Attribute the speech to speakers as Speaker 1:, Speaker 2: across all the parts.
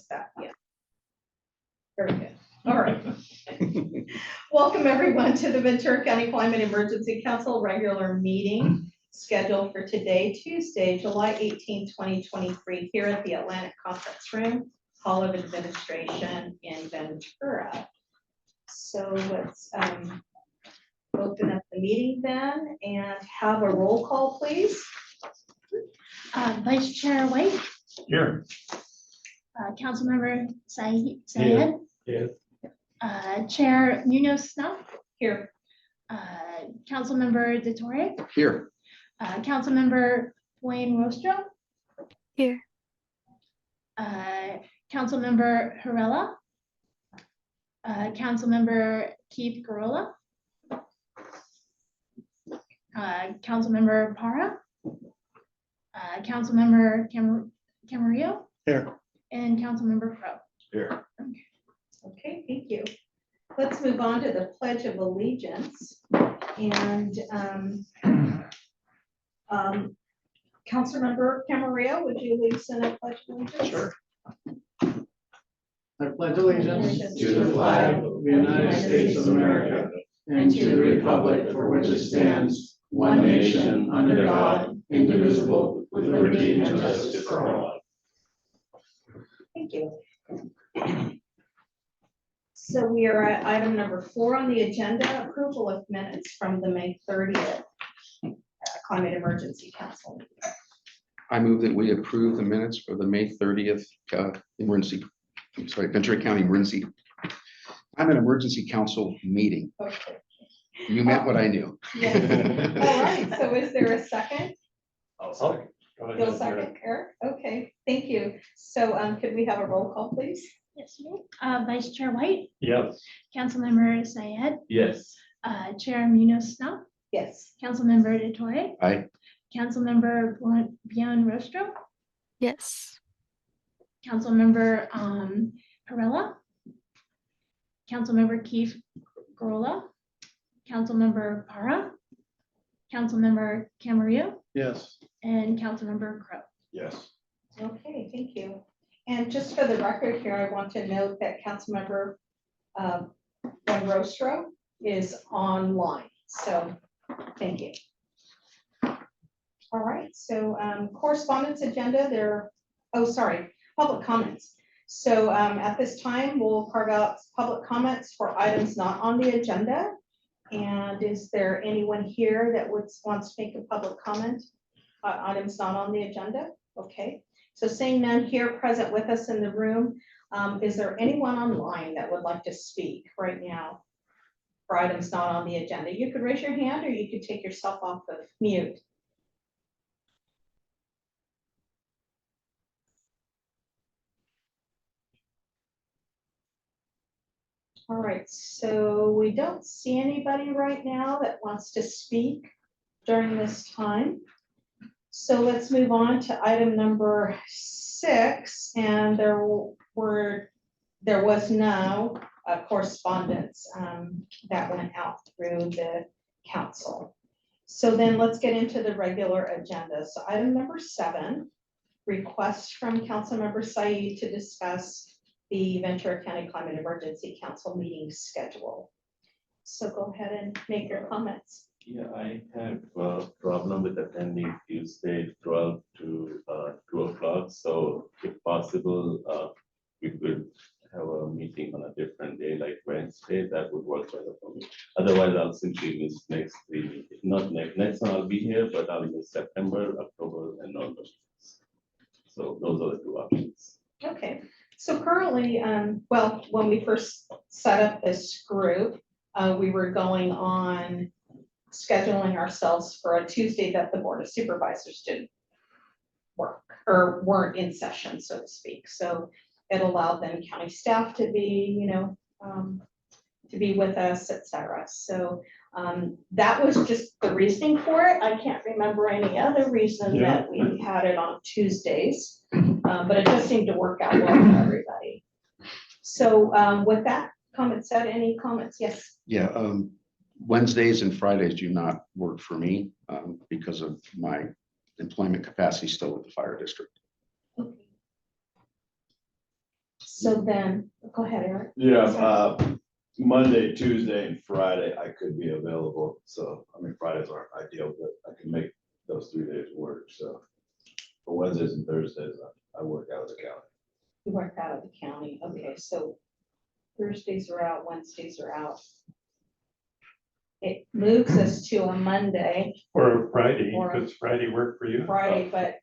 Speaker 1: that, yeah. Very good. All right. Welcome everyone to the Ventura County Climate Emergency Council regular meeting scheduled for today, Tuesday, July 18, 2023, here at the Atlantic Conference Room, Hall of Administration in Ventura. So let's open up the meeting then and have a roll call, please.
Speaker 2: Vice Chair White.
Speaker 3: Here.
Speaker 2: Councilmember Syed.
Speaker 3: Yes.
Speaker 2: Chair Munoz Snuff.
Speaker 1: Here.
Speaker 2: Councilmember DeTore.
Speaker 4: Here.
Speaker 2: Councilmember Wayne Rostro.
Speaker 5: Here.
Speaker 2: Councilmember Harrella. Councilmember Keith Garola. Councilmember Para. Councilmember Camarillo.
Speaker 4: Here.
Speaker 2: And Councilmember Crowe.
Speaker 4: Here.
Speaker 1: Okay, thank you. Let's move on to the Pledge of Allegiance. And Councilmember Camarillo, would you lead us in a Pledge of Allegiance?
Speaker 4: Sure.
Speaker 6: I pledge allegiance to the flag of the United States of America and to the republic for which it stands, one nation, under God, indivisible, with liberty and justice for all.
Speaker 1: Thank you. So we are at item number 4 on the agenda, approval of minutes from the May 30th Climate Emergency Council meeting.
Speaker 4: I move that we approve the minutes for the May 30th Ventura County Emergency. I'm an emergency council meeting.
Speaker 1: Okay.
Speaker 4: You meant what I knew.
Speaker 1: Yeah. All right, so is there a second?
Speaker 3: I'll second.
Speaker 1: You'll second, Eric? Okay, thank you. So could we have a roll call, please?
Speaker 2: Yes, Vice Chair White.
Speaker 3: Yes.
Speaker 2: Councilmember Syed.
Speaker 3: Yes.
Speaker 2: Chair Munoz Snuff.
Speaker 1: Yes.
Speaker 2: Councilmember DeTore.
Speaker 4: Aye.
Speaker 2: Councilmember Wayne Rostro.
Speaker 5: Yes.
Speaker 2: Councilmember Harrella. Councilmember Keith Garola. Councilmember Para. Councilmember Camarillo.
Speaker 6: Yes.
Speaker 2: And Councilmember Crowe.
Speaker 4: Yes.
Speaker 1: Okay, thank you. And just for the record here, I want to note that Councilmember Wayne Rostro is online. So thank you. All right, so correspondence agenda there. Oh, sorry, public comments. So at this time, we'll carve out public comments for items not on the agenda. And is there anyone here that wants to make a public comment on items not on the agenda? Okay, so seeing none here present with us in the room, is there anyone online that would like to speak right now for items not on the agenda? You could raise your hand or you could take yourself off of mute. All right, so we don't see anybody right now that wants to speak during this time. So let's move on to item number 6, and there was no correspondence that went out through the council. So then let's get into the regular agenda. So item number 7, request from Councilmember Syed to discuss the Ventura County Climate Emergency Council meeting schedule. So go ahead and make your comments.
Speaker 7: Yeah, I have a problem with attending Tuesday 12 to 2 o'clock. So if possible, we could have a meeting on a different day, like Wednesday. That would work better for me. Otherwise, I'll simply miss next 3 meetings. Not next one, I'll be here, but I'll miss September, October, and November. So those are the 2 options.
Speaker 1: Okay, so currently, well, when we first set up this group, we were going on scheduling ourselves for a Tuesday that the Board of Supervisors didn't work or weren't in session, so to speak. So it allowed then county staff to be, to be with us, etc. So that was just the reasoning for it. I can't remember any other reason that we had it on Tuesdays, but it just seemed to work out well for everybody. So with that comment said, any comments? Yes.
Speaker 4: Yeah. Wednesdays and Fridays do not work for me because of my employment capacity still with the fire district.
Speaker 1: Okay. So then, go ahead, Eric.
Speaker 6: Yeah, Monday, Tuesday, and Friday, I could be available, so, I mean, Fridays aren't ideal, but I can make those 3 days work, so. For Wednesdays and Thursdays, I work out of the county.
Speaker 1: You work out of the county, okay, so Thursdays are out, Wednesdays are out. It moves us to a Monday,
Speaker 3: Or Friday,
Speaker 1: Or-
Speaker 3: because Friday work for you?
Speaker 1: Friday, but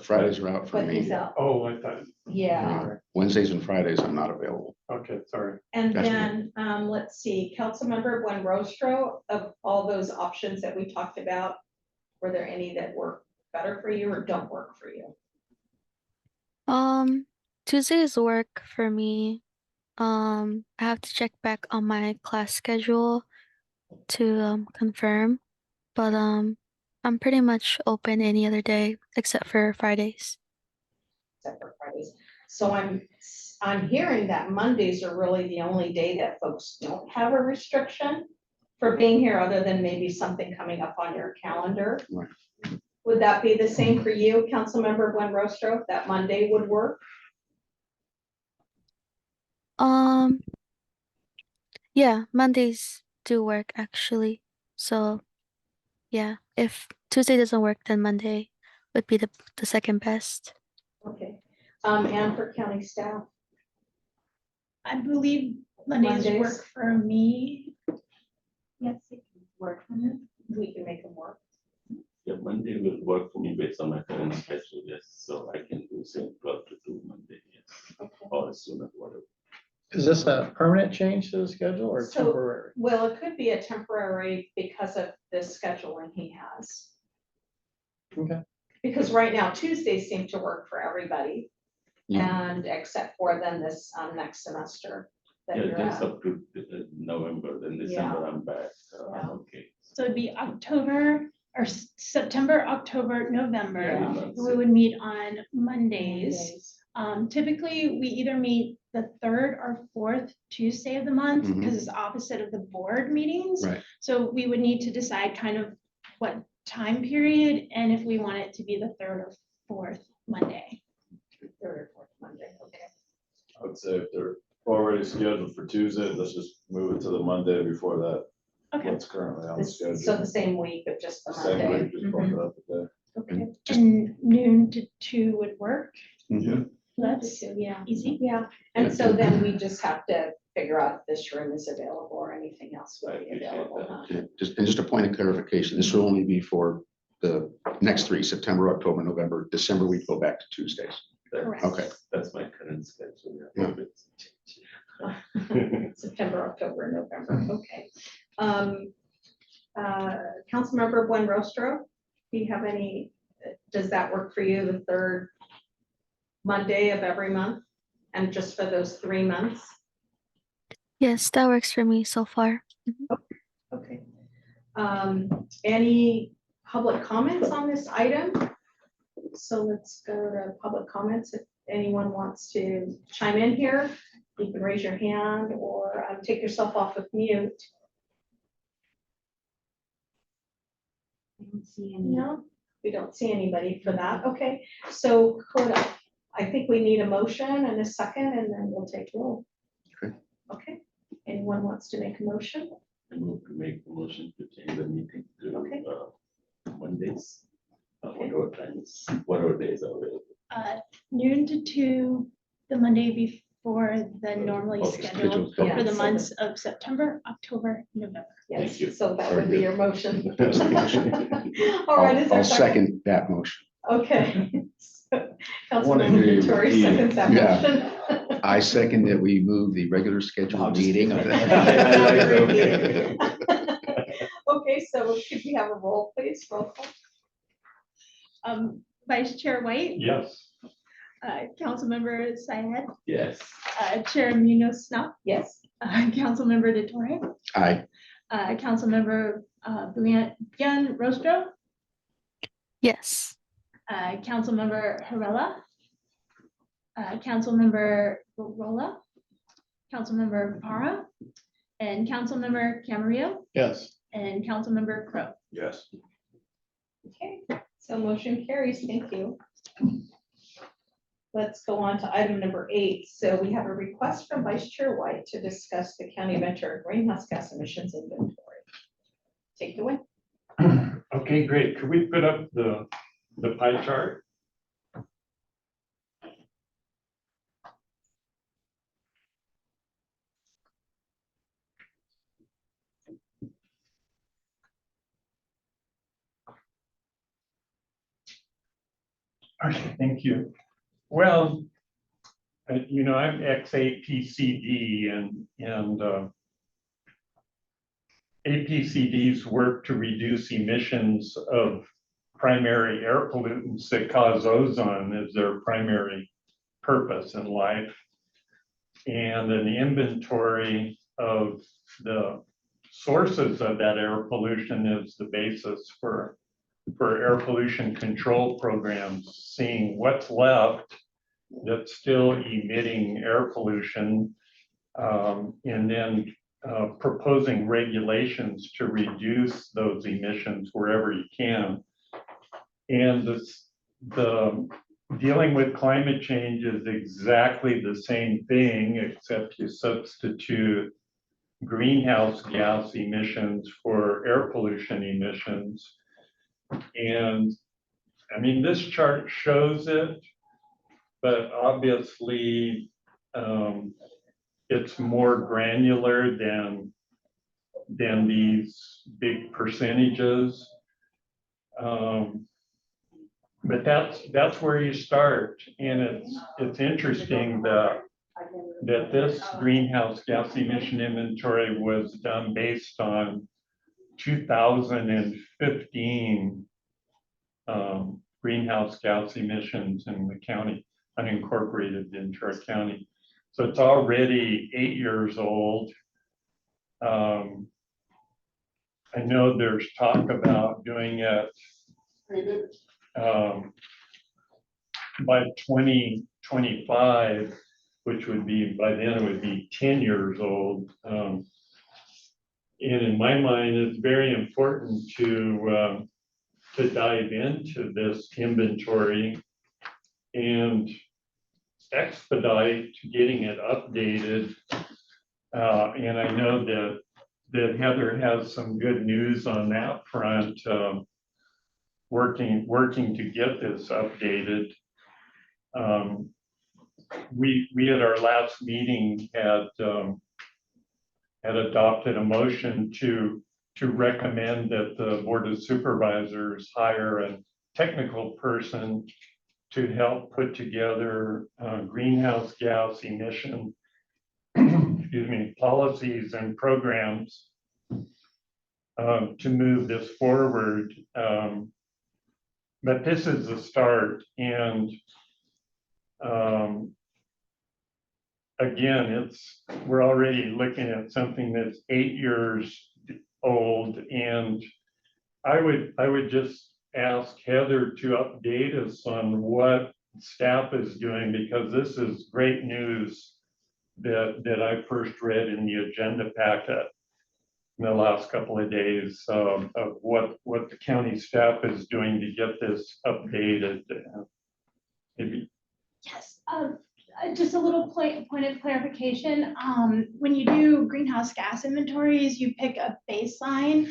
Speaker 4: Fridays are out for
Speaker 1: he's
Speaker 4: me.
Speaker 1: out,
Speaker 3: Oh, I thought,
Speaker 1: yeah.
Speaker 4: Wednesdays and Fridays, I'm not available.
Speaker 3: okay, sorry.
Speaker 1: And
Speaker 4: That's
Speaker 1: then, let's see, Councilmember Gwen Rostro, of all those options that we talked about, were there any that work better for you or don't work for you?
Speaker 5: Tuesdays work for me. I have to check back on my class schedule to confirm, but I'm pretty much open any other day except for Fridays.
Speaker 1: Except for Fridays. So I'm hearing that Mondays are really the only day that folks don't have a restriction for being here, other than maybe something coming up on your calendar.
Speaker 4: Right.
Speaker 1: Would that be the same for you, Councilmember Gwen Rostro, that Monday would work?
Speaker 5: Um, yeah, Mondays do work actually. So yeah, if Tuesday doesn't work, then Monday would be the second best.
Speaker 1: Okay, and for county staff,
Speaker 2: I believe Mondays
Speaker 1: Mondays.
Speaker 2: work for me. Yes, it can
Speaker 1: work,
Speaker 2: for me.
Speaker 1: we can make them work.
Speaker 7: Yeah, Monday will work for me based on my current schedule, yes, so I can do same 12 to 2 Monday, yes,
Speaker 1: Okay.
Speaker 7: or as soon as whatever.
Speaker 6: Is this a permanent change to the schedule or
Speaker 1: So-
Speaker 6: temporary?
Speaker 1: Well, it could be a temporary because of the scheduling he has.
Speaker 6: Okay.
Speaker 1: Because right now Tuesdays seem to work for everybody,
Speaker 4: Yeah.
Speaker 1: and except for then this next semester that
Speaker 7: Yeah,
Speaker 1: you're
Speaker 7: just
Speaker 1: at.
Speaker 7: up to November, then December I'm back,
Speaker 1: Yeah.
Speaker 7: okay.
Speaker 2: So it'd be October or September, October, November.
Speaker 1: Yeah.
Speaker 2: We would meet on Mondays.
Speaker 1: Mondays.
Speaker 2: Typically, we either meet the third or fourth Tuesday of the month
Speaker 4: Mhm.
Speaker 2: because it's opposite of the board meetings.
Speaker 4: Right.
Speaker 2: So we would need to decide kind of what time period and if we want it to be the third or fourth Monday.
Speaker 1: Third or fourth Monday, okay.
Speaker 6: I would say if they're already scheduled for Tuesday, let's just move it to the Monday before that,
Speaker 2: Okay.
Speaker 6: what's currently on the
Speaker 1: So the
Speaker 6: schedule.
Speaker 1: same week, but just the
Speaker 6: Same
Speaker 1: Monday.
Speaker 6: week, just bump it up a day.
Speaker 1: Okay.
Speaker 4: Just-
Speaker 2: And noon to 2 would work.
Speaker 4: Mhm.
Speaker 2: That's
Speaker 1: Yeah,
Speaker 2: easy.
Speaker 1: yeah, and so then we just have to figure out if this room is available or anything else
Speaker 7: I
Speaker 1: will be
Speaker 7: appreciate
Speaker 1: available.
Speaker 7: that.
Speaker 1: huh?
Speaker 4: Yeah, just a point of clarification, this will only be for the next three, September, October, November, December, we go back to Tuesdays.
Speaker 2: Correct.
Speaker 4: Okay.
Speaker 7: That's my current schedule, yeah.
Speaker 4: Yeah.
Speaker 7: Hope it's changing.
Speaker 1: September, October, November, okay. Councilmember Gwen Rostro, do you have any, does that work for you, the third Monday of every month? And just for those 3 months?
Speaker 5: Yes, that works for me so far.
Speaker 1: Okay. Any public comments on this item? So let's go to public comments. If anyone wants to chime in here, you can raise your hand or take yourself off of mute.
Speaker 2: I don't see any.
Speaker 1: No, we don't see anybody for that. Okay, so could I think we need a motion and a second, and then we'll take roll.
Speaker 4: Okay.
Speaker 1: Okay, anyone wants to make a motion?
Speaker 7: I move to make the motion to change the meeting to
Speaker 1: Okay.
Speaker 7: Mondays.
Speaker 1: Okay.
Speaker 7: Whatever days are available.
Speaker 2: Noon to 2, the Monday before the normally
Speaker 7: Okay,
Speaker 2: scheduled
Speaker 1: Yeah,
Speaker 2: for the
Speaker 1: so
Speaker 2: months of September, October, November.
Speaker 1: Yes,
Speaker 7: Thank you.
Speaker 1: so that
Speaker 4: Very
Speaker 1: would be
Speaker 4: good.
Speaker 1: your motion.
Speaker 7: That's the
Speaker 1: All right, is there
Speaker 4: I'll
Speaker 1: a second?
Speaker 4: second that motion.
Speaker 1: Okay.
Speaker 6: wanna
Speaker 1: Councilmember
Speaker 6: hear you
Speaker 1: Ventura
Speaker 6: repeat it.
Speaker 1: seconds that
Speaker 4: Yeah.
Speaker 1: motion.
Speaker 4: I second that we move the regular scheduled
Speaker 6: I'm just
Speaker 4: meeting.
Speaker 6: kidding.
Speaker 7: Okay.
Speaker 1: Okay, so could we have a roll, please? Roll call.
Speaker 2: Vice Chair White,
Speaker 3: Yes.
Speaker 2: Councilmember Syed,
Speaker 7: Yes.
Speaker 2: Chair Munoz Snuff,
Speaker 1: Yes.
Speaker 2: Councilmember DeTore,
Speaker 4: Aye.
Speaker 2: Councilmember Gwen Rostro,
Speaker 5: Yes.
Speaker 2: Councilmember Harrella, Councilmember Rolla, Councilmember Para, and Councilmember Camarillo,
Speaker 6: Yes.
Speaker 2: and Councilmember Crowe.
Speaker 6: Yes.
Speaker 1: Okay, so motion carries. Thank you. let's go on to item number 8. So we have a request from Vice Chair White to discuss the County of Ventura greenhouse gas emissions inventory. Take it away.
Speaker 3: Okay, great. Could we put up the pie chart? Okay, thank you. Well, I'm ex-APCD and APCDs work to reduce emissions of primary air pollutants that cause ozone as their primary purpose in life. And an inventory of the sources of that air pollution is the basis for air pollution control programs, seeing what's left that's still emitting air pollution, and then proposing regulations to reduce those emissions wherever you can. And the dealing with climate change is exactly the same thing, except you substitute greenhouse gas emissions for air pollution emissions. And I mean, this chart shows it, but obviously it's more granular than these big percentages. But that's where you start. And it's interesting that this greenhouse gas emission inventory was done based on 2015 greenhouse gas emissions in the county, unincorporated Ventura County. So it's already 8 years old. I know there's talk about doing it by 2025, which would be, by then it would be 10 years old. And in my mind, it's very important to dive into this inventory and expedite getting it updated. And I know that Heather has some good news on that front, working to get this updated. We at our last meeting had adopted a motion to recommend that the Board of Supervisors hire a technical person to help put together greenhouse gas emission policies and programs to move this forward. But this is the start, and again, we're already looking at something that's 8 years old, and I would just ask Heather to update us on what staff is doing, because this is great news that I first read in the agenda packet in the last couple of days, of what the county staff is doing to get this updated. Maybe.
Speaker 2: Yes, just a little point of clarification. When you do greenhouse gas inventories, you pick a baseline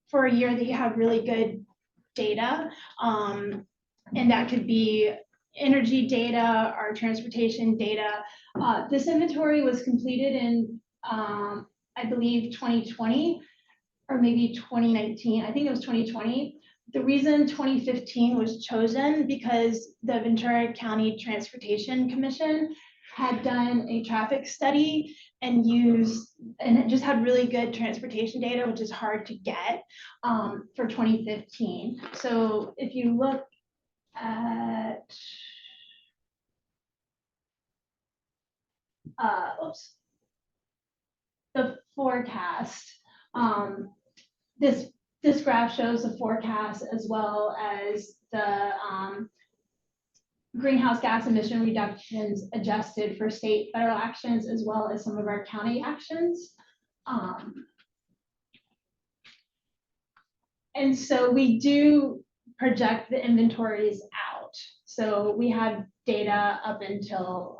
Speaker 2: for a year that you have really good data. And that could be energy data or transportation data. This inventory was completed in, I believe, 2020 or maybe 2019. I think it was 2020. The reason 2015 was chosen because the Ventura County Transportation Commission had done a traffic study and it just had really good transportation data, which is hard to get for 2015. So if you look at, the forecast, this graph shows the forecast as well as the greenhouse gas emission reductions adjusted for state, federal actions, as well as some of our county actions. And so we do project the inventories out. So we have data up until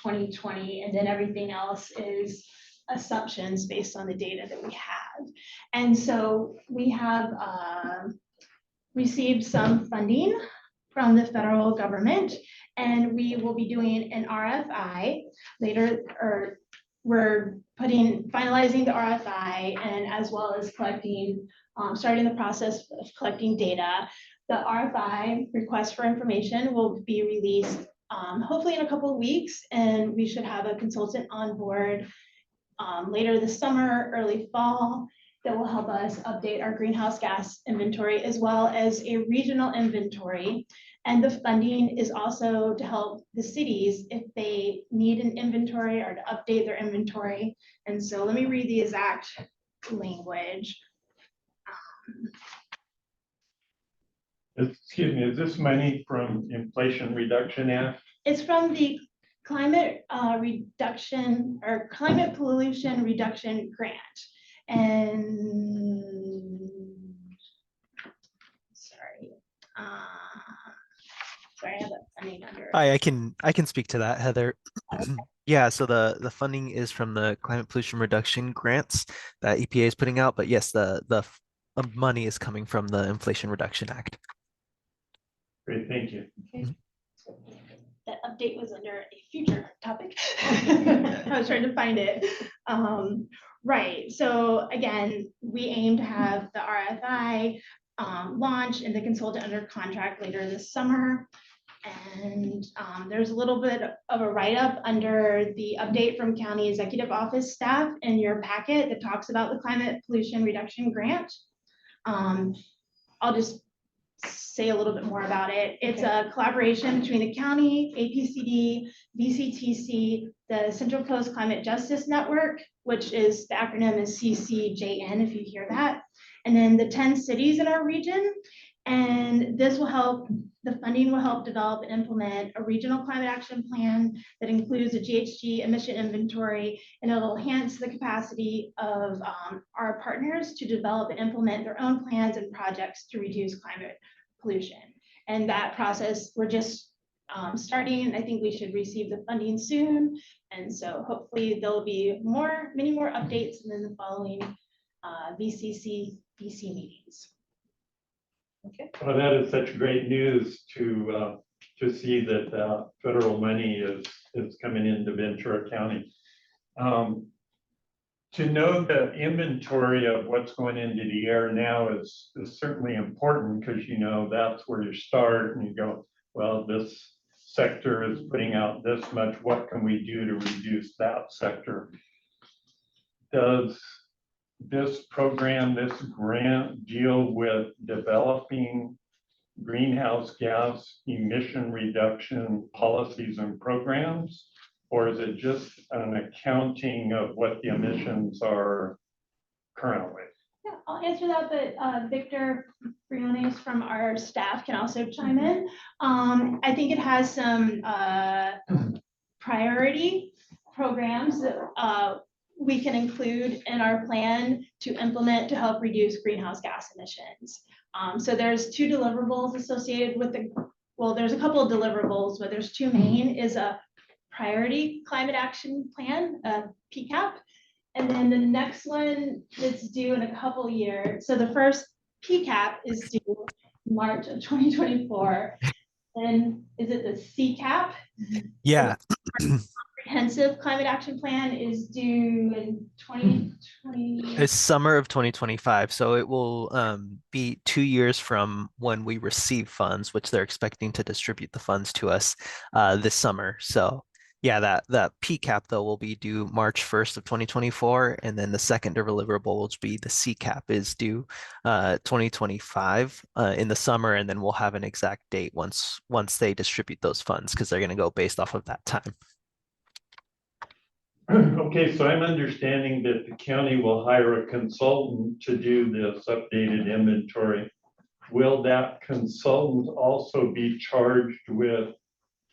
Speaker 2: 2020, and then everything else is assumptions based on the data that we have. And so we have received some funding from the federal government, and we will be doing an RFI later, or we're finalizing the RFI, and as well as collecting, starting the process of collecting data. The RFI, request for information, will be released hopefully in a couple of weeks, and we should have a consultant on board later this summer, early fall, that will help us update our greenhouse gas inventory as well as a regional inventory. And the funding is also to help the cities if they need an inventory or to update their inventory. And so let me read the exact language.
Speaker 3: Excuse me, is this money from Inflation Reduction Act?
Speaker 2: It's from the climate reduction or climate pollution reduction grant. And sorry, sorry, I have that funding under.
Speaker 8: Hi, I can speak to that, Heather. Yeah, so the funding is from the climate pollution reduction grants that EPA is putting out, but yes, the money is coming from the Inflation Reduction Act.
Speaker 3: Great, thank you.
Speaker 2: Okay. That update was under a future topic. I was trying to find it. Right, so again, we aim to have the RFI launch and the consultant under contract later this summer. And there's a little bit of a write-up under the update from county executive office staff in your packet that talks about the climate pollution reduction grant. I'll just say a little bit more about it. It's a collaboration between the county, APCD, VCTC, the Central Coast Climate Justice Network, which is the acronym is CCJN, if you hear that, and then the 10 cities in our region. And this will help, the funding will help develop and implement a regional climate action plan that includes a GHG emission inventory, and it'll enhance the capacity of our partners to develop and implement their own plans and projects to reduce climate pollution. And that process, we're just starting. I think we should receive the funding soon. And so hopefully there'll be many more updates in the following VCCEC meetings.
Speaker 1: Okay.
Speaker 3: Well, that is such great news to see that federal money is coming into Ventura County. To know the inventory of what's going into the air now is certainly important, because you know that's where you start and you go, well, this sector is putting out this much, what can we do to reduce that sector? Does this program, this grant, deal with developing greenhouse gas emission reduction policies and programs? Or is it just an accounting of what the emissions are currently?
Speaker 2: Yeah, I'll answer that, but Victor Briones from our staff can also chime in. I think it has some priority programs that we can include in our plan to implement to help reduce greenhouse gas emissions. So there's 2 deliverables associated with well, there's a couple of deliverables, but there's 2 main, is a priority climate action plan, PCAP. And then the next one that's due in a couple years. So the first PCAP is due March of 2024. Then is it the CCAP?
Speaker 8: Yeah.
Speaker 2: Comprehensive climate action plan is due in 2020.
Speaker 8: It's summer of 2025, so it will be 2 years from when we receive funds, which they're expecting to distribute the funds to us this summer. So yeah, that PCAP though will be due March 1st of 2024, and then the second deliverable will be the CCAP is due 2025 in the summer, and then we'll have an exact date once they distribute those funds, because they're going to go based off of that time.
Speaker 3: Okay, so I'm understanding that the county will hire a consultant to do this updated inventory. Will that consultant also be charged with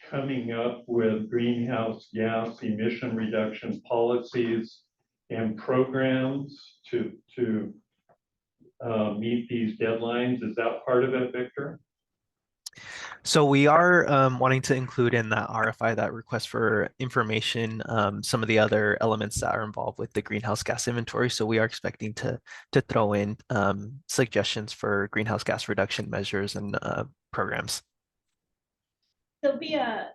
Speaker 3: coming up with greenhouse gas emission reduction policies and programs to meet these deadlines? Is that part of it, Victor?
Speaker 8: So we are wanting to include in that RFI, that request for information, some of the other elements that are involved with the greenhouse gas inventory. So we are expecting to throw in suggestions for greenhouse gas reduction measures and programs.
Speaker 2: There'll be a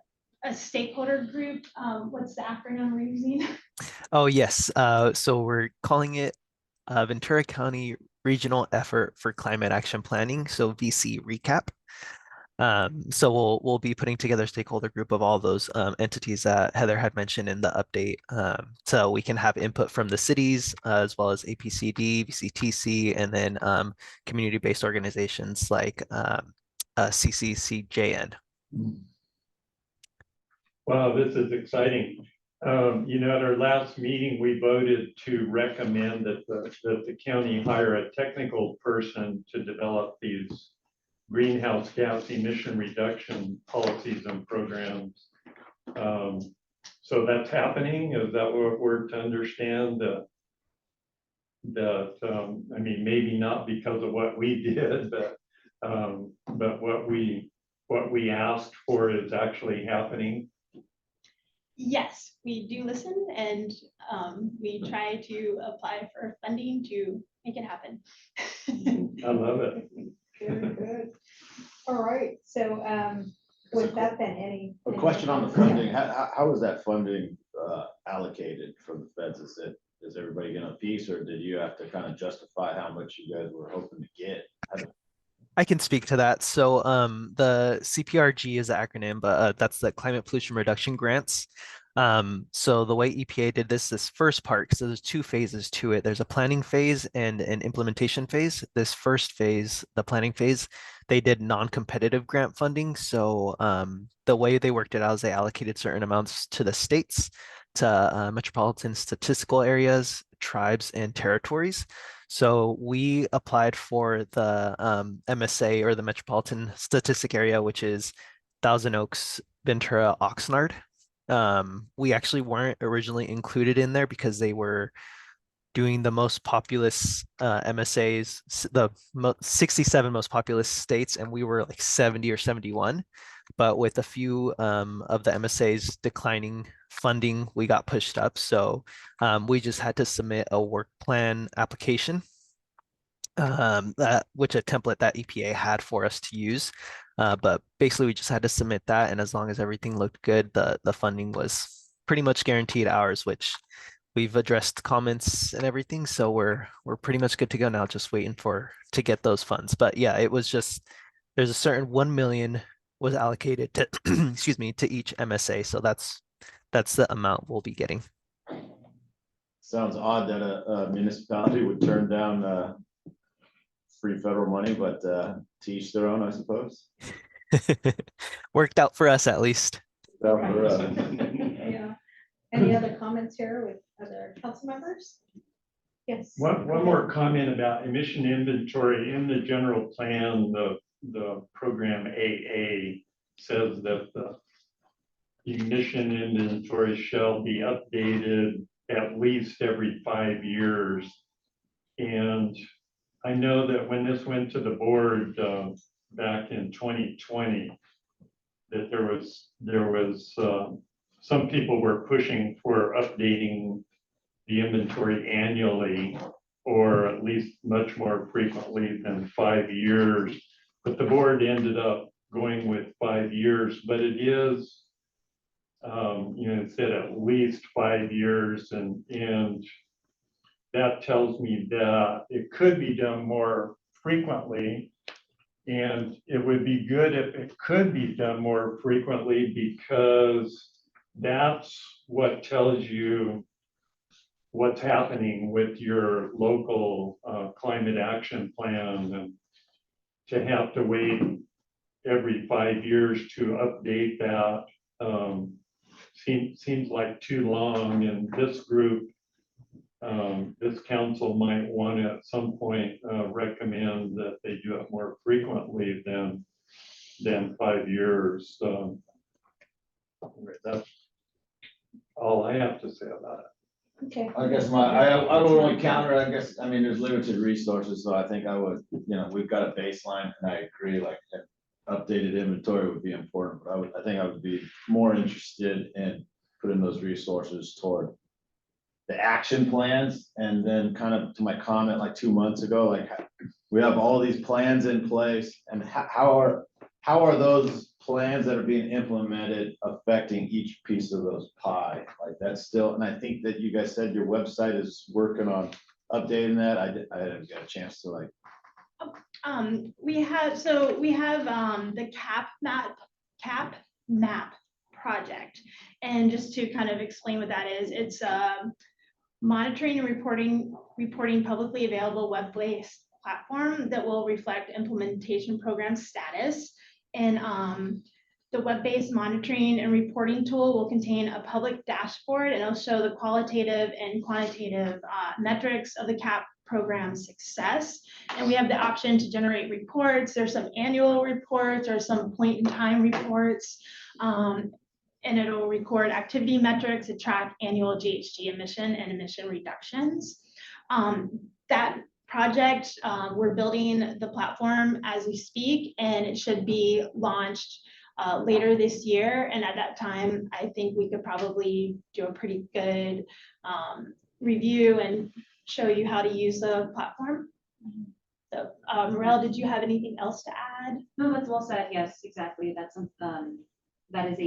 Speaker 2: stakeholder group. What's the acronym we're using?
Speaker 8: Oh, yes. So we're calling it Ventura County Regional Effort for Climate Action Planning, so VC recap. So we'll be putting together a stakeholder group of all those entities that Heather had mentioned in the update. So we can have input from the cities as well as APCD, VCTC, and then community-based organizations like CCCJN.
Speaker 3: Wow, this is exciting. At our last meeting, we voted to recommend that the county hire a technical person to develop these greenhouse gas emission reduction policies and programs. So that's happening. Is that what we're to understand? I mean, maybe not because of what we did, but what we asked for is actually happening.
Speaker 2: Yes, we do listen, and we try to apply for funding to make it happen.
Speaker 3: I love it.
Speaker 1: Good, good. All right, so with that then,
Speaker 6: A question on the funding, how is that funding allocated from the feds? Is everybody getting a piece, or did you have to kind of justify how much you guys were hoping to get?
Speaker 8: I can speak to that. So the CPRG is the acronym, but that's the Climate Pollution Reduction Grants. So the way EPA did this first part, so there's two phases to it. There's a planning phase and an implementation phase. This first phase, the planning phase, they did non-competitive grant funding. So the way they worked it out is they allocated certain amounts to the states, to metropolitan statistical areas, tribes, and territories. So we applied for the MSA, or the Metropolitan Statistic Area, which is Thousand Oaks, Ventura, Oxnard. We actually weren't originally included in there because they were doing the most populous MSAs, the 67 most populous states, and we were like 70 or 71. But with a few of the MSAs declining funding, we got pushed up. So we just had to submit a work plan application, which a template that EPA had for us to use. But basically, we just had to submit that, and as long as everything looked good, the funding was pretty much guaranteed ours, which we've addressed comments and everything, so we're pretty much good to go now, just waiting to get those funds. But yeah, it was just, there's a certain 1 million was allocated to excuse me, to each MSA, so that's the amount we'll be getting.
Speaker 6: Sounds odd that a municipality would turn down free federal money, but to each their own, I suppose.
Speaker 8: Worked out for us, at least.
Speaker 1: Yeah. Any other comments here with other council members? Yes.
Speaker 3: One more comment about emission inventory. In the general plan, the program AA says that the emission inventory shall be updated at least every 5 years. And I know that when this went to the board back in 2020, that there was some people were pushing for updating the inventory annually, or at least much more frequently than 5 years. But the board ended up going with 5 years, but it is, it said at least 5 years, and that tells me that it could be done more frequently. And it would be good if it could be done more frequently, because that's what tells you what's happening with your local climate action plan. And to have to wait every 5 years to update that seems like too long. And this group, this council might want to at some point recommend that they do it more frequently than 5 years. That's all I have to say about it.
Speaker 1: Okay.
Speaker 6: I guess I would only counter, I mean, there's limited resources, so I think I would, we've got a baseline, and I agree, like updated inventory would be important, but I think I would be more interested in putting those resources toward the action plans, and then kind of to my comment like 2 months ago, like we have all these plans in place, and how are those plans that are being implemented affecting each piece of those pie? Like that's still, and I think that you guys said your website is working on updating that. I didn't get a chance to like.
Speaker 2: We have the cap map project. And just to kind of explain what that is, it's monitoring and reporting publicly available web-based platform that will reflect implementation program status. And the web-based monitoring and reporting tool will contain a public dashboard, and it'll show the qualitative and quantitative metrics of the CAP program success. And we have the option to generate reports. There's some annual reports or some point in time reports. And it'll record activity metrics to track annual GHG emission and emission reductions. That project, we're building the platform as we speak, and it should be launched later this year. And at that time, I think we could probably do a pretty good review and show you how to use the platform. So, Morel, did you have anything else to add?
Speaker 9: No, that's well said. Yes, exactly. That's that is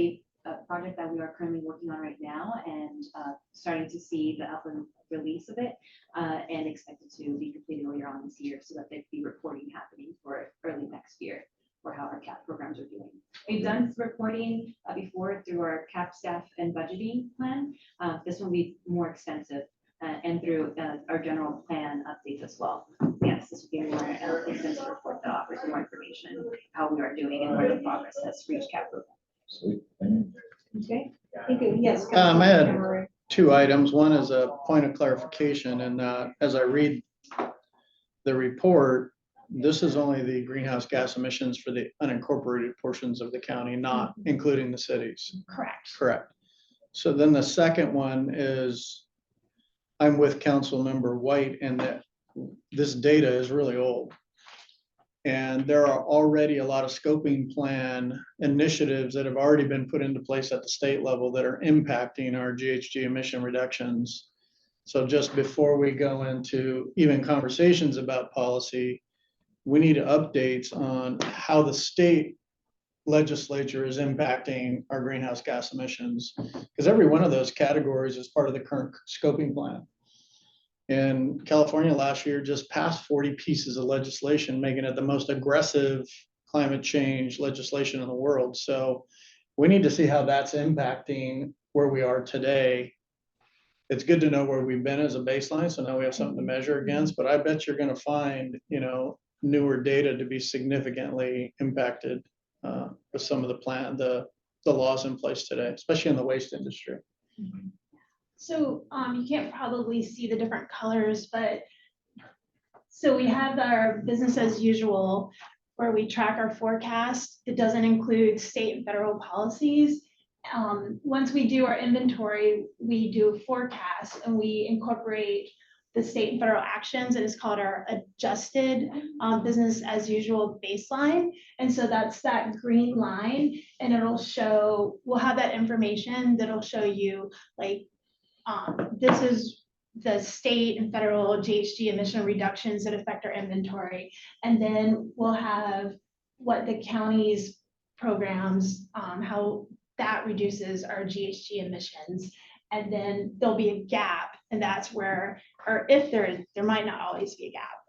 Speaker 9: a project that we are currently working on right now, and starting to see the upland release of it, and expected to be completed later on this year, so that there'd be reporting happening for early next year for how our CAP programs are doing. We've done reporting before through our CAP staff and budgeting plan. This will be more extensive, and through our general plan updates as well. Yes, this will be a more extensive report that offers more information, how we are doing and where the progress has reached CAP program.
Speaker 6: Sweet.
Speaker 1: Okay, thank you. Yes.
Speaker 10: I had
Speaker 1: Councilmember Cameron.
Speaker 10: 2 items. One is a point of clarification, and as I read the report, this is only the greenhouse gas emissions for the unincorporated portions of the county, not including the cities.
Speaker 2: Correct.
Speaker 10: Correct. So then the second one is, I'm with Councilmember White in that this data is really old. And there are already a lot of scoping plan initiatives that have already been put into place at the state level that are impacting our GHG emission reductions. So just before we go into even conversations about policy, we need updates on how the state legislature is impacting our greenhouse gas emissions, because every one of those categories is part of the current scoping plan. And California last year just passed 40 pieces of legislation, making it the most aggressive climate change legislation in the world. So we need to see how that's impacting where we are today. It's good to know where we've been as a baseline, so now we have something to measure against, but I bet you're going to find, newer data to be significantly impacted with some of the laws in place today, especially in the waste industry.
Speaker 2: So you can't probably see the different colors, but so we have our business as usual where we track our forecast. It doesn't include state and federal policies. Once we do our inventory, we do a forecast and we incorporate the state and federal actions, and it's called our adjusted business as usual baseline. And so that's that green line, and it'll show, we'll have that information that'll show you like, this is the state and federal GHG emission reductions that affect our inventory. And then we'll have what the county's programs, how that reduces our GHG emissions. And then there'll be a gap, and that's where, or if there might not always be a gap,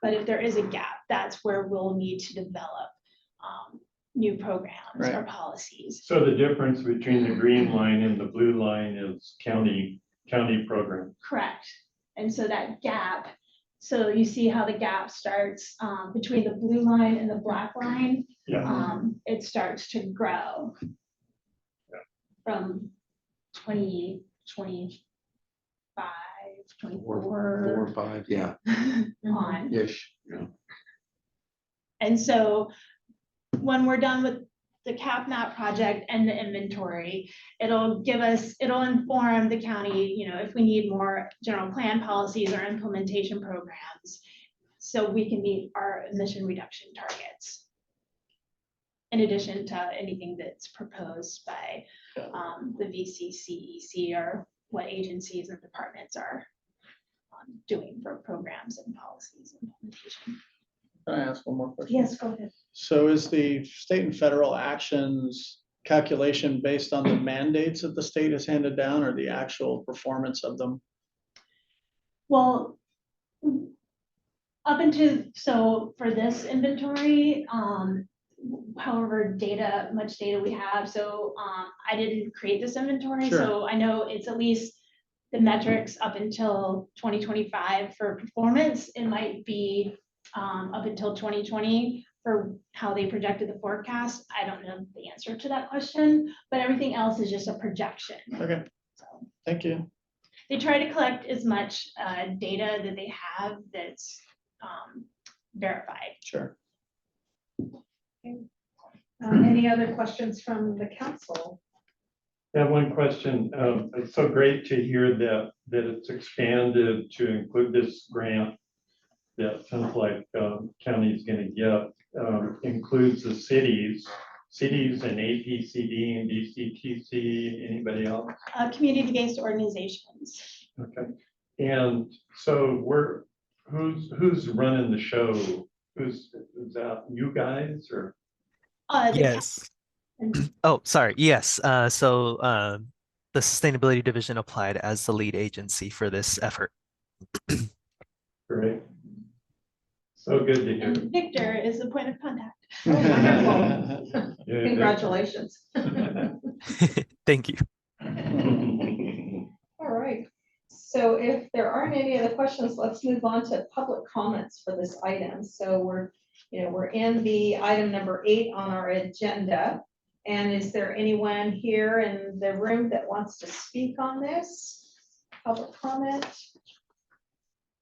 Speaker 2: but if there is a gap, that's where we'll need to develop new programs or policies.
Speaker 3: So the difference between the green line and the blue line is county program.
Speaker 2: Correct. And so that gap, so you see how the gap starts between the blue line and the black line.
Speaker 3: Yeah.
Speaker 2: It starts to grow from 2025, 24.
Speaker 4: 4 or 5, yeah,
Speaker 2: On.
Speaker 4: ish. Yeah.
Speaker 2: And so when we're done with the CapNat project and the inventory, it'll inform the county, if we need more general plan policies or implementation programs, so we can meet our emission reduction targets. in addition to anything that's proposed by the VCCEC or what agencies and departments are doing for programs and policies implementation.
Speaker 10: Can I ask one more question?
Speaker 2: Yes, go ahead.
Speaker 10: So is the state and federal actions calculation based on the mandates that the state has handed down, or the actual performance of them?
Speaker 2: Well, up until, so for this inventory, however much data we have, so I didn't create this inventory,
Speaker 10: Sure.
Speaker 2: so I know it's at least the metrics up until 2025 for performance. It might be up until 2020 for how they projected the forecast. I don't know the answer to that question, but everything else is just a projection.
Speaker 10: Okay,
Speaker 2: So
Speaker 10: thank you.
Speaker 2: they try to collect as much data that they have that's verified.
Speaker 10: Sure.
Speaker 1: Any other questions from the council?
Speaker 3: I have one question. It's so great to hear that it's expanded to include this grant that sounds like county's gonna get, includes the cities and APCD and DCTC, anybody else?
Speaker 2: Community-based organizations.
Speaker 3: Okay, and so who's running the show? Is that you guys or?
Speaker 2: The
Speaker 8: Yes. Oh, sorry. Yes. So the Sustainability Division applied as the lead agency for this effort.
Speaker 3: Great. So good to hear.
Speaker 2: And Victor is the point of contact.
Speaker 1: Wonderful.
Speaker 3: Yeah,
Speaker 1: Congratulations.
Speaker 8: Thank you.
Speaker 1: All right. So if there aren't any other questions, let's move on to public comments for this item. So we're in the item number 8 on our agenda. And is there anyone here in the room that wants to speak on this? Public comment?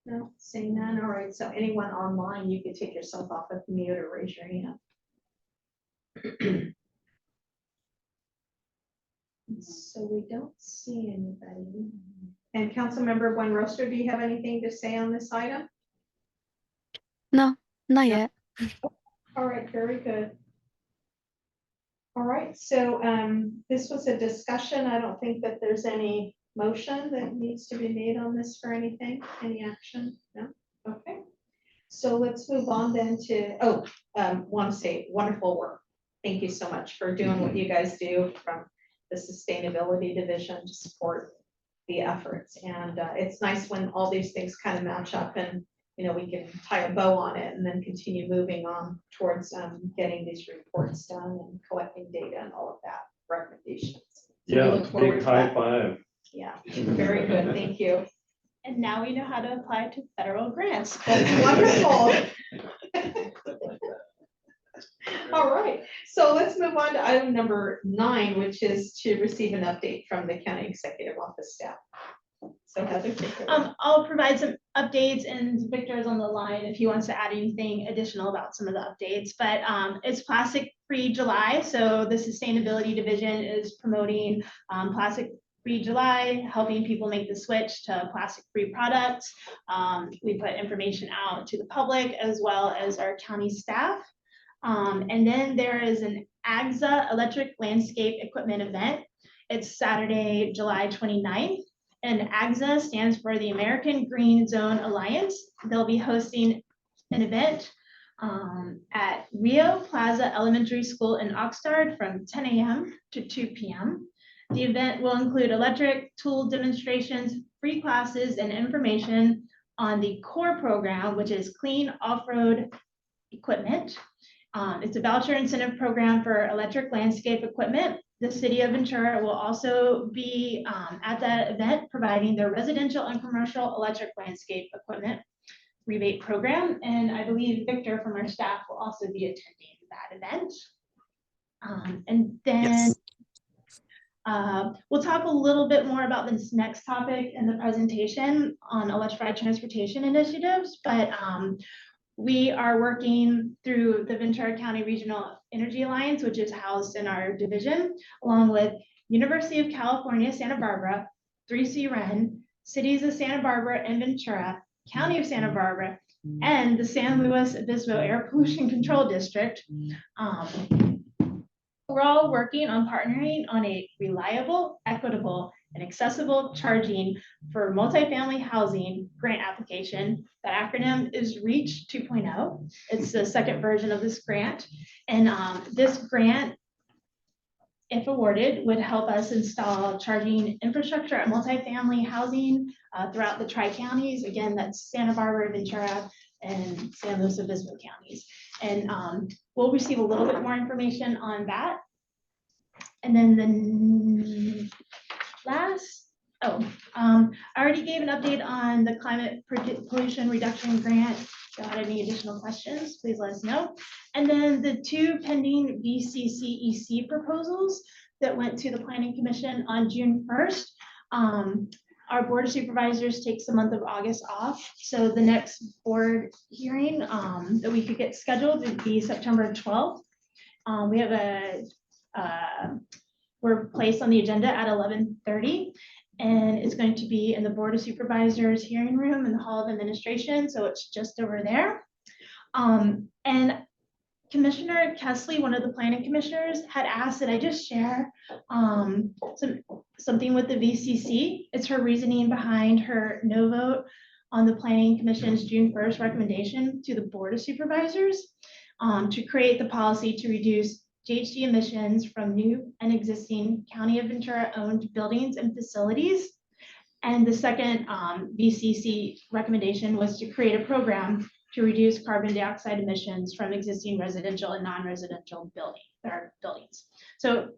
Speaker 1: No, seeing none. All right. So anyone online, you can take yourself off of mute or raise your hand. So we don't see anybody. And Councilmember Buenrostro, do you have anything to say on this item?
Speaker 5: No, not yet.
Speaker 1: All right, very good. All right, so this was a discussion. I don't think that there's any motion that needs to be made on this for anything, any action? No? Okay. So let's move on then to, want to say wonderful work. Thank you so much for doing what you guys do from the Sustainability Division to support the efforts. And it's nice when all these things kind of match up and we can tie a bow on it and then continue moving on towards getting these reports done and collecting data and all of that recommendations. So we
Speaker 3: Yeah,
Speaker 1: look forward
Speaker 3: big
Speaker 1: to
Speaker 3: high
Speaker 1: that.
Speaker 3: five.
Speaker 1: Yeah, very good. Thank you.
Speaker 2: And now we know how to apply to federal grants.
Speaker 1: That's wonderful. All right, so let's move on to item number 9, which is to receive an update from the county executive office staff. So Heather, take it away.
Speaker 2: I'll provide some updates, and Victor is on the line if he wants to add anything additional about some of the updates. But it's Plastic Free July, so the Sustainability Division is promoting Plastic Free July, helping people make the switch to plastic-free products. We put information out to the public as well as our county staff. And then there is an AGSA electric landscape equipment event. It's Saturday, July 29th. And AGSA stands for the American Green Zone Alliance. They'll be hosting an event at Rio Plaza Elementary School in Oxnard from 10 a.m. to 2 p.m. The event will include electric tool demonstrations, free classes, and information on the core program, which is clean off-road equipment. It's a voucher incentive program for electric landscape equipment. The city of Ventura will also be at that event providing their residential and commercial electric landscape equipment rebate program. And I believe Victor from our staff will also be attending that event. And then we'll talk a little bit more about this next topic in the presentation on electrified transportation initiatives, but we are working through the Ventura County Regional Energy Alliance, which is housed in our division, along with University of California, Santa Barbara, 3C Ren, Cities of Santa Barbara and Ventura, County of Santa Barbara, and the San Luis Obispo Air Pollution Control District. We're all working on partnering on a reliable, equitable, and accessible charging for multifamily housing grant application. The acronym is REACH 2.0. It's the second version of this grant. And this grant, if awarded, would help us install charging infrastructure at multifamily housing throughout the tri-counties. Again, that's Santa Barbara, Ventura, and San Luis Obispo counties. And we'll receive a little bit more information on that. And then the last, I already gave an update on the climate pollution reduction grant. If you had any additional questions, please let us know. And then the two pending VCCEC proposals that went to the Planning Commission on June 1st. Our Board of Supervisors takes the month of August off. So the next board hearing that we could get scheduled would be September 12th. We have we're placed on the agenda at 11:30. And it's going to be in the Board of Supervisors hearing room in the Hall of Administration. So it's just over there. And Commissioner Kesley, one of the planning commissioners, had asked that I just share something with the VCC. It's her reasoning behind her no vote on the Planning Commission's June 1st recommendation to the Board of Supervisors to create the policy to reduce GHG emissions from new and existing County of Ventura owned buildings and facilities. And the second VCC recommendation was to create a program to reduce carbon dioxide emissions from existing residential and non-residential buildings. So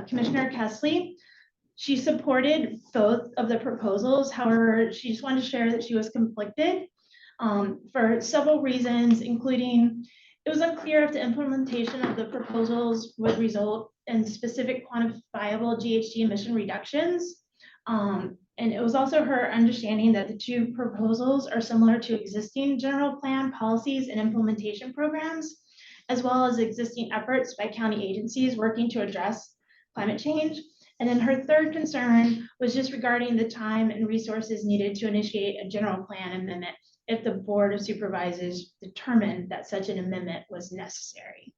Speaker 2: Commissioner Kesley, she supported both of the proposals. However, she just wanted to share that she was conflicted for several reasons, including it was unclear if the implementation of the proposals would result in specific quantifiable GHG emission reductions. And it was also her understanding that the two proposals are similar to existing general plan policies and implementation programs, as well as existing efforts by county agencies working to address climate change. And then her third concern was just regarding the time and resources needed to initiate a general plan amendment if the Board of Supervisors determined that such an amendment was necessary.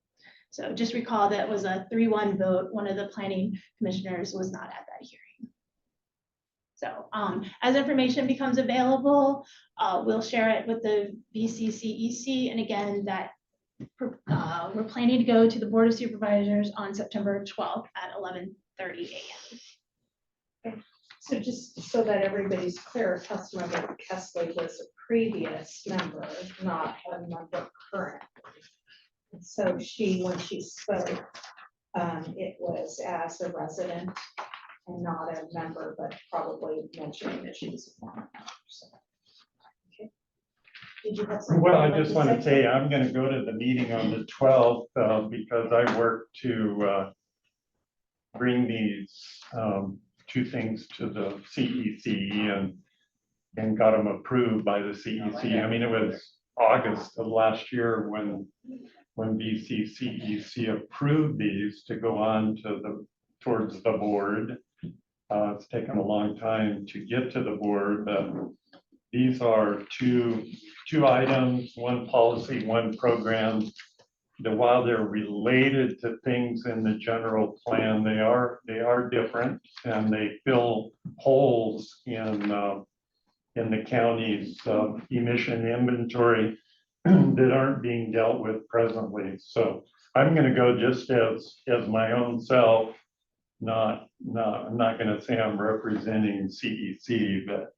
Speaker 2: So just recall that was a 3-1 vote. One of the planning commissioners was not at that hearing. So as information becomes available, we'll share it with the VCCEC. And again, that we're planning to go to the Board of Supervisors on September 12th at 11:30 a.m.
Speaker 1: Okay. So just so that everybody's clear, Councilmember Kesley was a previous member, not a member currently. And so she, when she spoke, it was as a resident and not a member, but probably mentioning that she was a former member. So, okay. Did you have something?
Speaker 3: Well, I just want to say I'm going to go to the meeting on the 12th because I work to bring these two things to the CEC and got them approved by the CEC. I mean, it was August of last year when VCCEC approved these to go on to towards the board. It's taken a long time to get to the board, but these are two items, one policy, one program. That while they're related to things in the general plan, they are different, and they fill holes in the county's emission inventory that aren't being dealt with presently. So I'm going to go just as my own self. I'm not going to say I'm representing CEC, but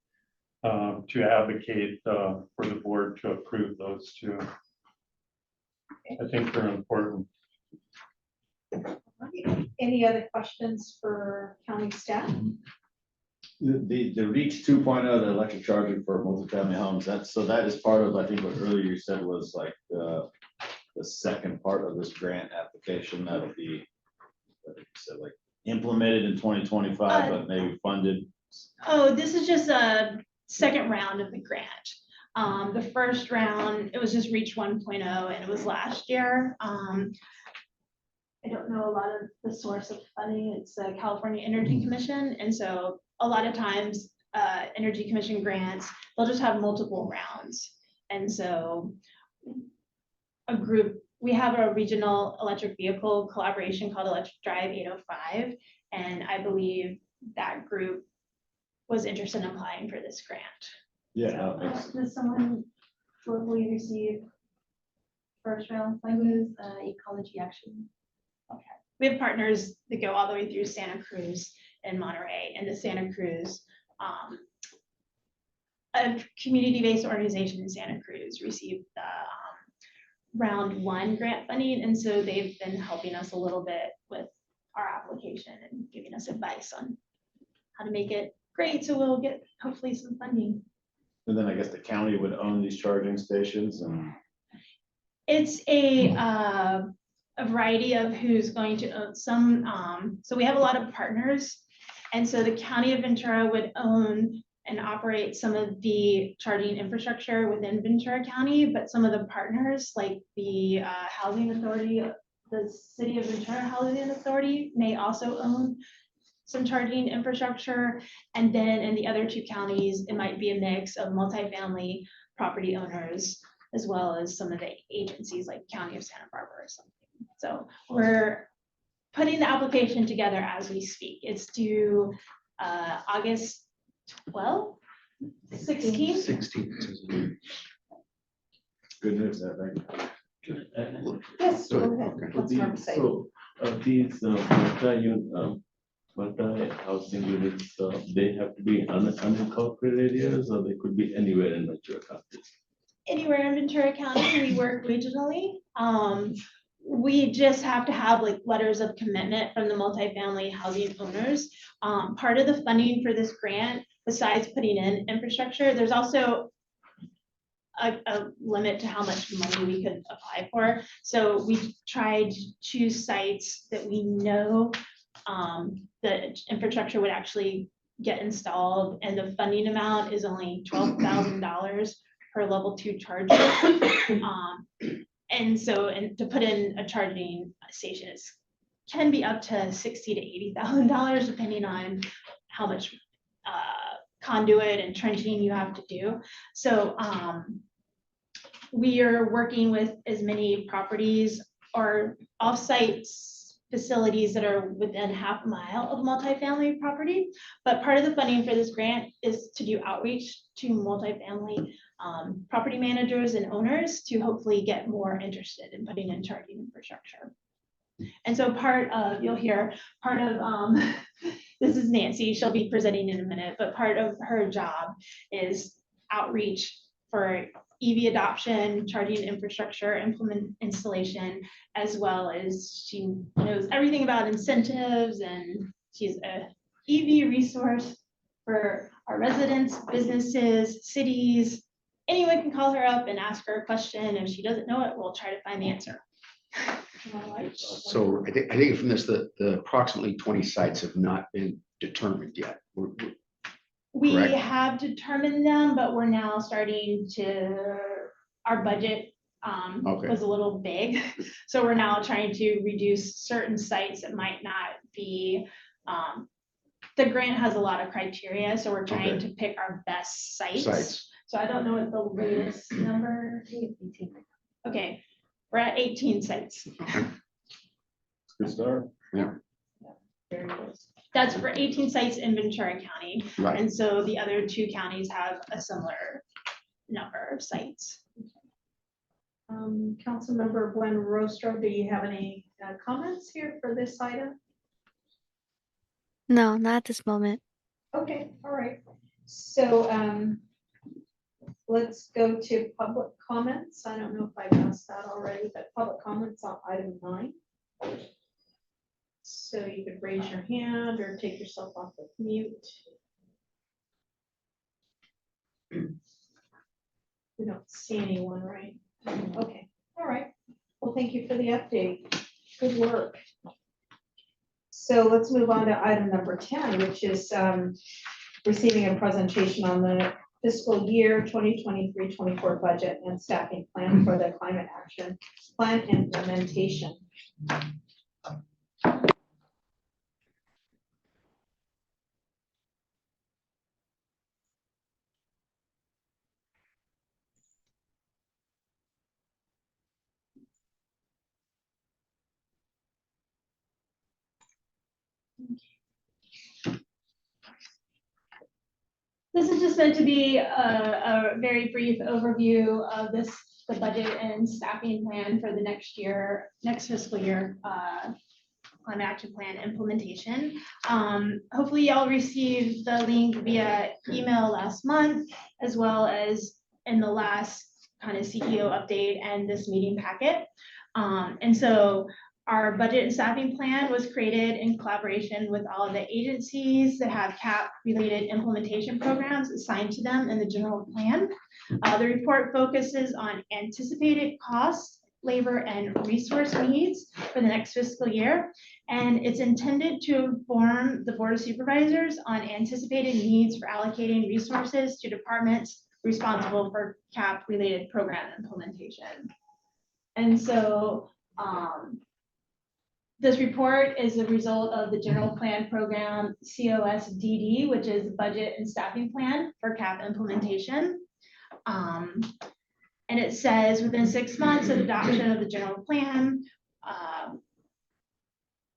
Speaker 3: to advocate for the board to approve those two. I think they're important.
Speaker 1: Any other questions for county staff?
Speaker 6: The REACH 2.0, the electric charging for multifamily homes, that is part of, I think what earlier you said was like the second part of this grant application that'll be, what did you say, like implemented in 2025, but maybe funded.
Speaker 2: Oh, this is just a second round of the grant. The first round, it was just REACH 1.0 and it was last year. I don't know a lot of the source of funding. It's the California Energy Commission. And so a lot of times Energy Commission grants, they'll just have multiple rounds. And so a group we have a regional electric vehicle collaboration called Electric Drive 805. And I believe that group was interested in applying for this grant.
Speaker 7: Yeah.
Speaker 9: Does someone locally receive first round funding, ecology action?
Speaker 2: We have partners that go all the way through Santa Cruz and Monterey, and the Santa Cruz, a community-based organization in Santa Cruz received the round 1 grant funding, and so they've been helping us a little bit with our application and giving us advice on how to make it great, so we'll get hopefully some funding.
Speaker 6: And then I guess the county would own these charging stations and.
Speaker 2: It's a variety of who's going to own some, so we have a lot of partners. And so the county of Ventura would own and operate some of the charging infrastructure within Ventura County, but some of the partners like the housing authority, the city of Ventura Housing Authority may also own some charging infrastructure. And then in the other 2 counties, it might be a mix of multifamily property owners, as well as some of the agencies like County of Santa Barbara or something. So we're putting the application together as we speak. It's due August 12th, 16th.
Speaker 4: 16.
Speaker 6: Good news, I think.
Speaker 1: Yes, go
Speaker 4: Go
Speaker 1: ahead.
Speaker 4: ahead.
Speaker 1: What's Mark say?
Speaker 7: So, these multi-housing units, they have to be unincorporated areas, or they could be anywhere in Ventura County?
Speaker 2: Anywhere in Ventura County, we work regionally. We just have to have like letters of commitment from the multifamily housing owners. Part of the funding for this grant, besides putting in infrastructure, there's also a limit to how much money we could apply for. So we tried to choose sites that we know the infrastructure would actually get installed, and the funding amount is only $12,000 per level 2 charger. And so, and to put in a charging station is can be up to $60,000 to $80,000 depending on how much conduit and trenching you have to do. So we are working with as many properties or offsite facilities that are within half a mile of multifamily property. But part of the funding for this grant is to do outreach to multifamily property managers and owners to hopefully get more interested in putting in charging infrastructure. And so part of, you'll hear part of, this is Nancy, she'll be presenting in a minute, but part of her job is outreach for EV adoption, charging infrastructure, installation, as well as she knows everything about incentives, and she's a EV resource for our residents, businesses, cities. Anyone can call her up and ask her a question. If she doesn't know it, we'll try to find the answer.
Speaker 4: So I think from this, the approximately 20 sites have not been determined yet.
Speaker 2: We
Speaker 4: Correct.
Speaker 2: have determined them, but we're now starting to, our budget
Speaker 4: Okay.
Speaker 2: was a little big. So we're now trying to reduce certain sites that might not be, the grant has a lot of criteria, so we're trying
Speaker 4: Okay.
Speaker 2: to pick our best sites.
Speaker 4: Sites.
Speaker 2: So I don't know what the latest number. Okay, we're at 18 sites.
Speaker 6: Good start.
Speaker 2: That's for 18 sites in Ventura County.
Speaker 4: Right.
Speaker 2: And so the other 2 counties have a similar number of sites.
Speaker 1: Councilmember Gwen Rostro, do you have any comments here for this item?
Speaker 5: No, not at this moment.
Speaker 1: Okay, all right. So let's go to public comments. I don't know if I've asked that already, but public comments on item 9. So you could raise your hand or take yourself off of mute. We don't see anyone, right? Okay, all right. Well, thank you for the update. Good work. So let's move on to item number 10, which is receiving a presentation on the fiscal year 2023-24 budget and staffing plan for the climate action plan implementation.
Speaker 2: This is just meant to be a very brief overview of the budget and staffing plan for the next year, next fiscal year, climate action plan implementation. Hopefully y'all received the link via email last month, as well as in the last kind of CEO update and this meeting packet. And so our budget and staffing plan was created in collaboration with all of the agencies that have CAP-related implementation programs assigned to them in the general plan. The report focuses on anticipated costs, labor, and resource needs for the next fiscal year. And it's intended to inform the Board of Supervisors on anticipated needs for allocating resources to departments responsible for CAP-related program implementation. And so this report is a result of the general plan program COSDD, which is the budget and staffing plan for CAP implementation. And it says within 6 months of adoption of the general plan,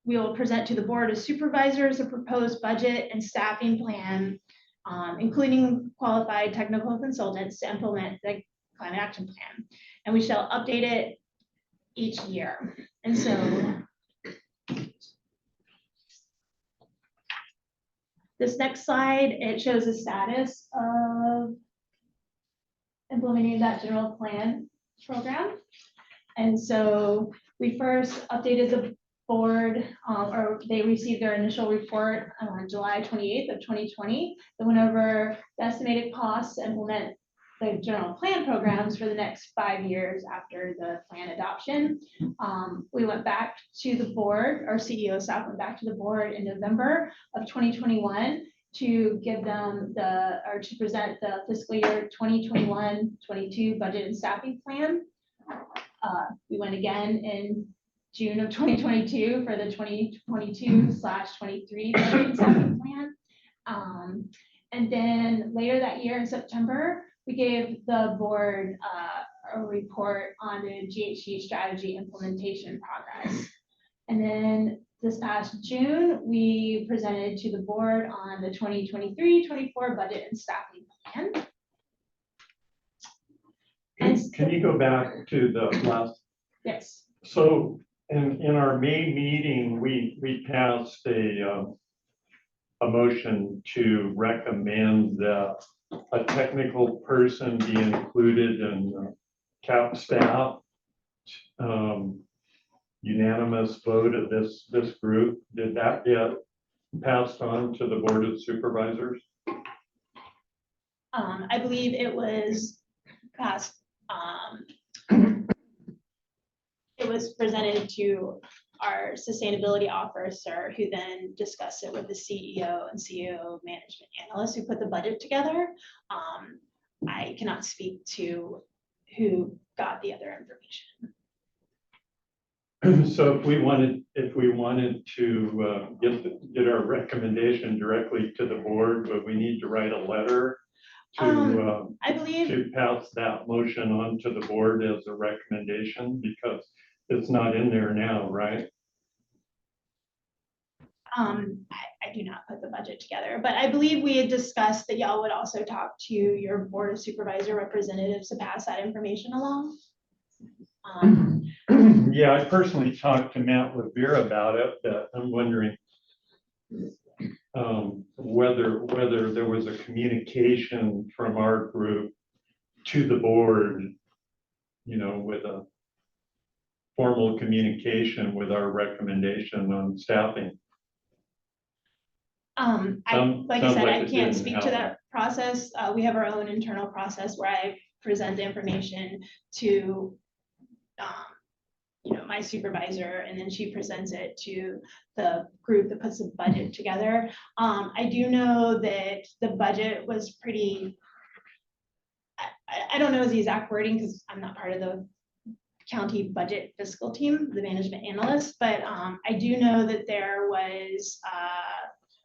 Speaker 2: we will present to the Board of Supervisors a proposed budget and staffing plan, including qualified technical consultants to implement the climate action plan. And we shall update it each year. And so this next slide, it shows the status of implementing that general plan program. And so we first updated the board, or they received their initial report on July 28th of 2020. That went over the estimated costs to implement the general plan programs for the next 5 years after the plan adoption. We went back to the board, our CEO staff went back to the board in November of 2021 to give them or to present the fiscal year 2021-22 budget and staffing plan. We went again in June of 2022 for the 2022/23 budget and staffing plan. And then later that year in September, we gave the board a report on the GHG strategy implementation progress. And then this past June, we presented to the board on the 2023-24 budget and staffing plan.
Speaker 3: Can you go back to the last?
Speaker 2: Yes.
Speaker 3: So in our May meeting, we passed a motion to recommend that a technical person be included in CAP staff. Unanimous vote of this group. Did that get passed on to the Board of Supervisors?
Speaker 2: I believe it was passed. It was presented to our sustainability officer, who then discussed it with the CEO and CEO management analyst who put the budget together. I cannot speak to who got the other information.
Speaker 3: So if we wanted to get our recommendation directly to the board, but we need to write a letter to
Speaker 2: I believe
Speaker 3: to pass that motion on to the board as a recommendation, because it's not in there now, right?
Speaker 2: I do not put the budget together, but I believe we had discussed that y'all would also talk to your Board of Supervisor representatives to pass that information along.
Speaker 3: Yeah, I personally talked to Matt Levere about it, but I'm wondering whether there was a communication from our group to the board, with a formal communication with our recommendation on staffing.
Speaker 2: Like I said, I
Speaker 3: it
Speaker 2: can't
Speaker 3: didn't
Speaker 2: speak to
Speaker 3: happen.
Speaker 2: that process. We have our own internal process where I present the information to my supervisor, and then she presents it to the group that puts the budget together. I do know that the budget was pretty, I don't know the exact wording because I'm not part of the county budget fiscal team, the management analyst, but I do know that there was,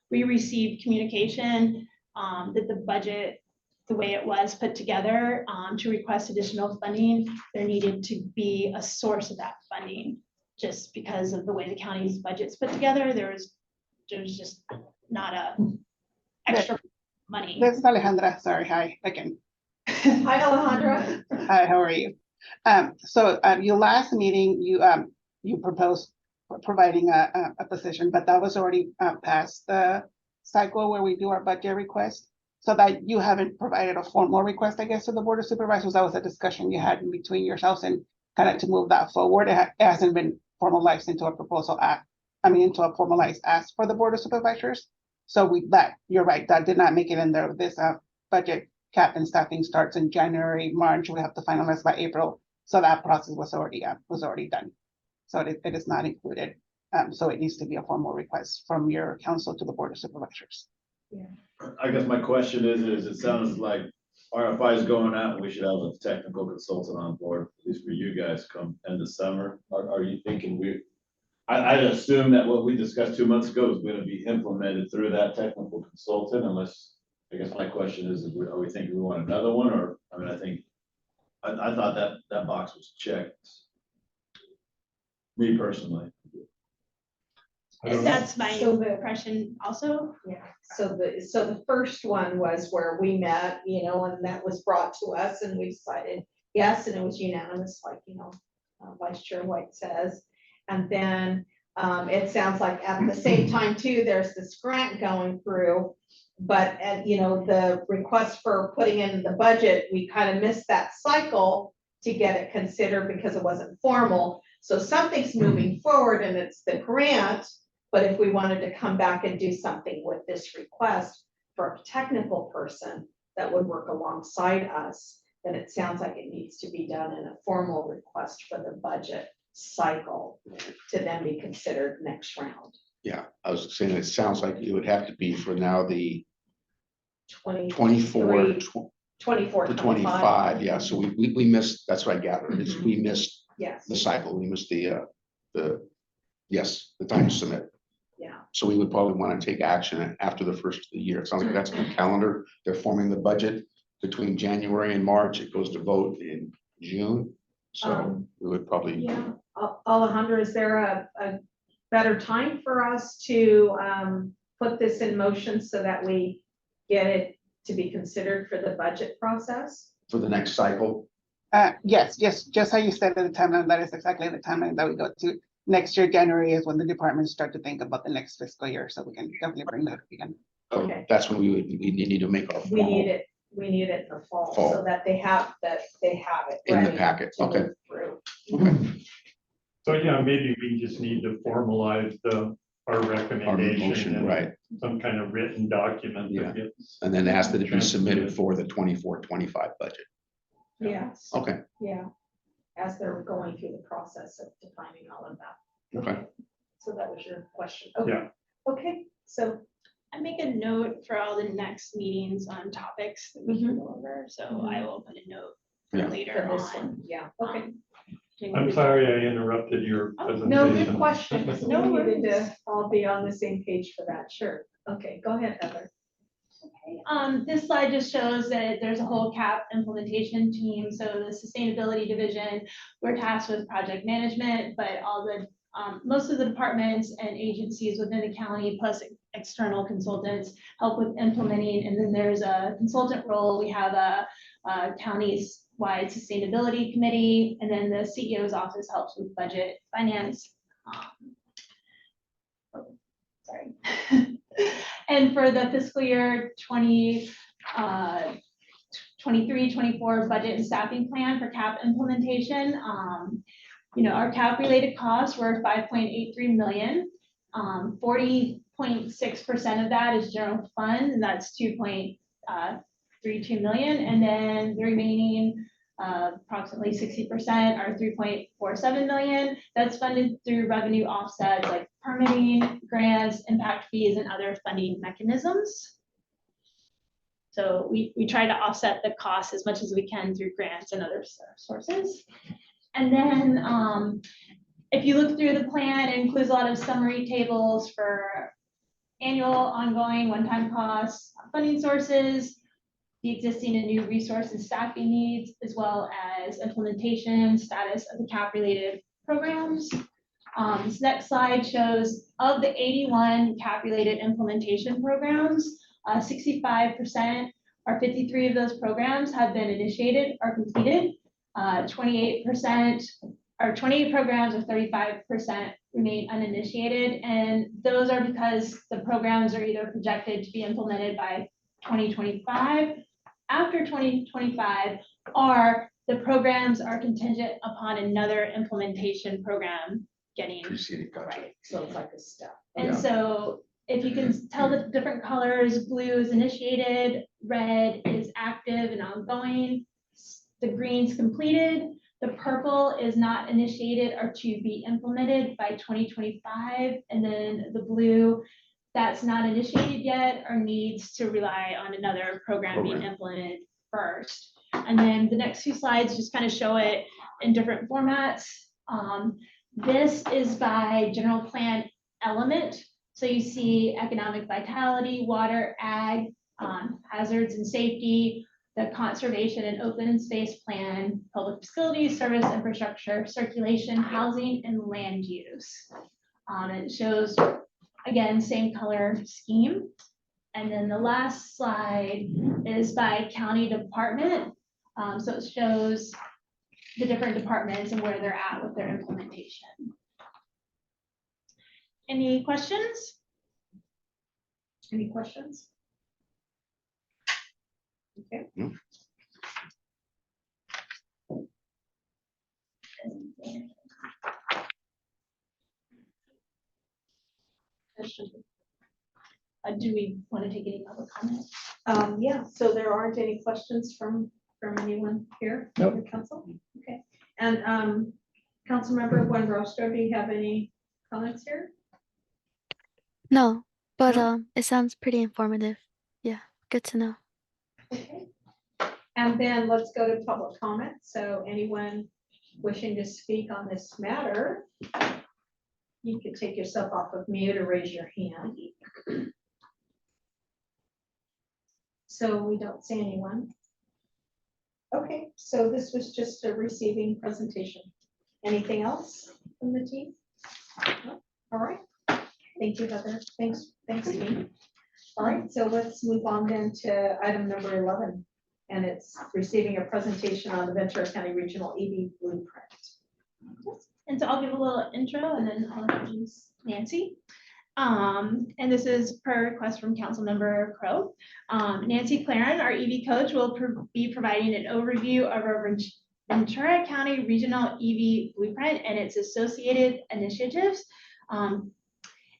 Speaker 2: we received communication that the budget, the way it was put together, to request additional funding, there needed to be a source of that funding. Just because of the way the county's budget's put together, there was there's just not a extra money.
Speaker 11: This is Alejandra, sorry, hi again.
Speaker 1: Hi, Alejandra.
Speaker 11: Hi, how are you? So at your last meeting, you proposed providing a position, but that was already past the cycle where we do our budget request. So that you haven't provided a formal request, I guess, to the Board of Supervisors. That was a discussion you had in between yourselves and kind of to move that forward. It hasn't been formalized into a proposal act, into a formalized ask for the Board of Supervisors. So you're right, that did not make it in there. This budget cap and staffing starts in January, March. We have to finalize by April. So that process was already done. So it is not included. So it needs to be a formal request from your council to the Board of Supervisors.
Speaker 6: I guess my question is it sounds like RFI is going out and we should have a technical consultant on board, at least for you guys come end of summer. Are you thinking I'd assume that what we discussed 2 months ago is going to be implemented through that technical consultant unless, I guess my question is are we thinking we want another one or, I thought that box was checked. Me personally.
Speaker 2: That's my
Speaker 1: So the-
Speaker 2: impression also.
Speaker 1: Yeah, so the first one was where we met, and that was brought to us and we decided yes, and it was unanimous, like, Vice Chair White says. And then it sounds like at the same time too, there's this grant going through, but the request for putting in the budget, we kind of missed that cycle to get it considered because it wasn't formal. So something's moving forward and it's the grant. But if we wanted to come back and do something with this request for a technical person that would work alongside us, then it sounds like it needs to be done in a formal request for the budget cycle to then be considered next round.
Speaker 4: Yeah, I was saying, it sounds like it would have to be for now the
Speaker 1: 24
Speaker 4: to 25, yeah, so we missed, that's what I gathered, is we missed
Speaker 1: Yes,
Speaker 4: the cycle, we missed the time to submit.
Speaker 1: yeah,
Speaker 4: So we would probably want to take action after the first of the year. It sounds like that's on the calendar. They're forming the budget between January and March. It goes to vote in June. So we would probably.
Speaker 1: yeah. Alejandra, is there a better time for us to put this in motion so that we get it to be considered for the budget process?
Speaker 4: For the next cycle.
Speaker 11: Yes, just how you said at the timeline, that is exactly the timeline that we go to. Next year, January is when the departments start to think about the next fiscal year, so we can definitely bring that up again.
Speaker 4: So
Speaker 1: Okay.
Speaker 4: that's when we need to make our
Speaker 1: We
Speaker 4: formal
Speaker 1: need it in the fall
Speaker 4: Fall.
Speaker 1: so that they have it.
Speaker 4: in the
Speaker 1: ready
Speaker 4: packet.
Speaker 1: to
Speaker 4: Okay.
Speaker 1: move through.
Speaker 4: Okay.
Speaker 3: So yeah, maybe we just need to formalize our recommendation
Speaker 4: motion,
Speaker 3: in
Speaker 4: right.
Speaker 3: some kind of written document
Speaker 4: Yeah.
Speaker 3: that gets.
Speaker 4: And then ask that it be submitted for the 24-25 budget.
Speaker 1: Yes,
Speaker 4: Okay.
Speaker 1: yeah, as they're going through the process of defining all of that.
Speaker 4: Okay.
Speaker 1: So that was your question. Okay.
Speaker 3: Yeah.
Speaker 1: Okay, so,
Speaker 2: I make a note for all the next meetings on topics that we can go over, so I will put a note for
Speaker 4: Yeah.
Speaker 2: later
Speaker 1: for this
Speaker 2: on.
Speaker 1: one, yeah, okay.
Speaker 3: I'm sorry I interrupted your
Speaker 2: Oh,
Speaker 3: presentation.
Speaker 1: No, good questions.
Speaker 2: No
Speaker 1: We needed
Speaker 2: worries.
Speaker 1: to all be on the same page for that, sure. Okay, go ahead, Heather.
Speaker 2: Okay, this slide just shows that there's a whole CAP implementation team, so the sustainability division, we're tasked with project management, but all the, most of the departments and agencies within the county, plus external consultants, help with implementing, and then there's a consultant role, we have a county-wide sustainability committee, and then the CEO's office helps with budget, finance. Sorry. And for the fiscal year 23-24 budget and staffing plan for CAP implementation, our CAP related costs were 5.83 million. 40.6% of that is general fund, and that's 2.32 million. And then the remaining approximately 60% are 3.47 million. That's funded through revenue offsets like permitting, grants, impact fees, and other funding mechanisms. So we try to offset the cost as much as we can through grants and other sources. And then if you look through the plan, it includes a lot of summary tables for annual, ongoing, one-time costs, funding sources, the existing and new resource and staffing needs, as well as implementation status of the CAP related programs. This next slide shows of the 81 calculated implementation programs, 65% or 53 of those programs have been initiated or completed. 28% or 28 programs or 35% remain uninitiated. And those are because the programs are either projected to be implemented by 2025, after 2025, or the programs are contingent upon another implementation program getting
Speaker 4: Preceding, gotcha.
Speaker 2: right.
Speaker 1: So it's like a step.
Speaker 2: And
Speaker 4: Yeah.
Speaker 2: so if you can tell the different colors, blue is initiated, red is active and ongoing, the green's completed, the purple is not initiated or to be implemented by 2025, and then the blue, that's not initiated yet or needs to rely on another program being implemented first. And then the next few slides just kind of show it in different formats. This is by general plan element. So you see economic vitality, water, ag, hazards and safety, the conservation and open space plan, public facilities, service infrastructure, circulation, housing, and land use. It shows, again, same color scheme. And then the last slide is by county department. So it shows the different departments and where they're at with their implementation. Any questions?
Speaker 1: Any questions? Okay.
Speaker 4: No.
Speaker 2: Do we want to take any public comment?
Speaker 1: Yeah, so there aren't any questions from anyone here?
Speaker 3: Nope.
Speaker 1: from the council? Okay, and Councilmember Juan Rostro, do you have any comments here?
Speaker 5: No, but
Speaker 1: No?
Speaker 5: it sounds pretty informative. Yeah, good to know.
Speaker 1: Okay. And then let's go to public comment. So anyone wishing to speak on this matter, you could take yourself off of mute or raise your hand. So we don't see anyone. Okay, so this was just a receiving presentation. Anything else from the team? No? All right. Thank you, Heather. Thanks, team. All right, so let's move on then to item number 11. And it's receiving a presentation on the Ventura County Regional EV Blueprint.
Speaker 2: And so I'll give a little intro and then I'll introduce Nancy. And this is per request from Councilmember Crowe. Nancy Claren, our EV coach, will be providing an overview of our Ventura County Regional EV Blueprint and its associated initiatives.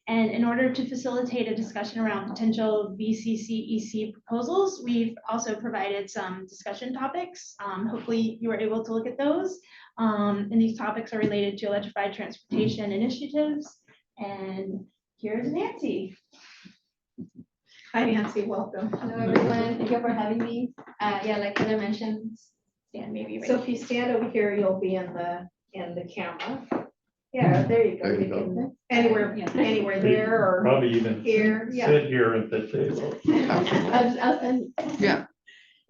Speaker 2: And in order to facilitate a discussion around potential VCCEC proposals, we've also provided some discussion topics. Hopefully you were able to look at those. And these topics are related to electrified transportation initiatives. And here's Nancy.
Speaker 1: Hi, Nancy, welcome.
Speaker 12: Hello, everyone. Thank you for having me. Yeah, like Heather mentioned,
Speaker 2: Stand maybe right.
Speaker 1: So if you stand over here, you'll be in the camera. Yeah, there you go.
Speaker 4: There you
Speaker 1: You
Speaker 4: go.
Speaker 1: can- Anywhere, anywhere there or
Speaker 3: Probably even
Speaker 1: here, yeah.
Speaker 3: sit here at the table.
Speaker 12: I'll stand.
Speaker 4: Yeah.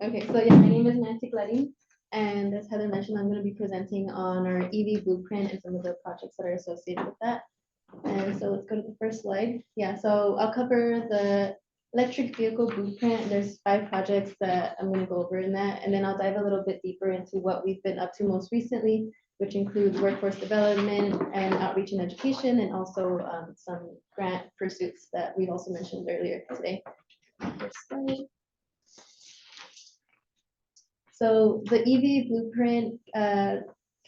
Speaker 12: Okay, so yeah, my name is Nancy Clarin, and as Heather mentioned, I'm going to be presenting on our EV blueprint and some of the projects that are associated with that. And so let's go to the first slide. Yeah, so I'll cover the electric vehicle blueprint. There's 5 projects that I'm going to go over in that, and then I'll dive a little bit deeper into what we've been up to most recently, which includes workforce development and outreach and education, and also some grant pursuits that we've also mentioned earlier today. Next slide. So the EV blueprint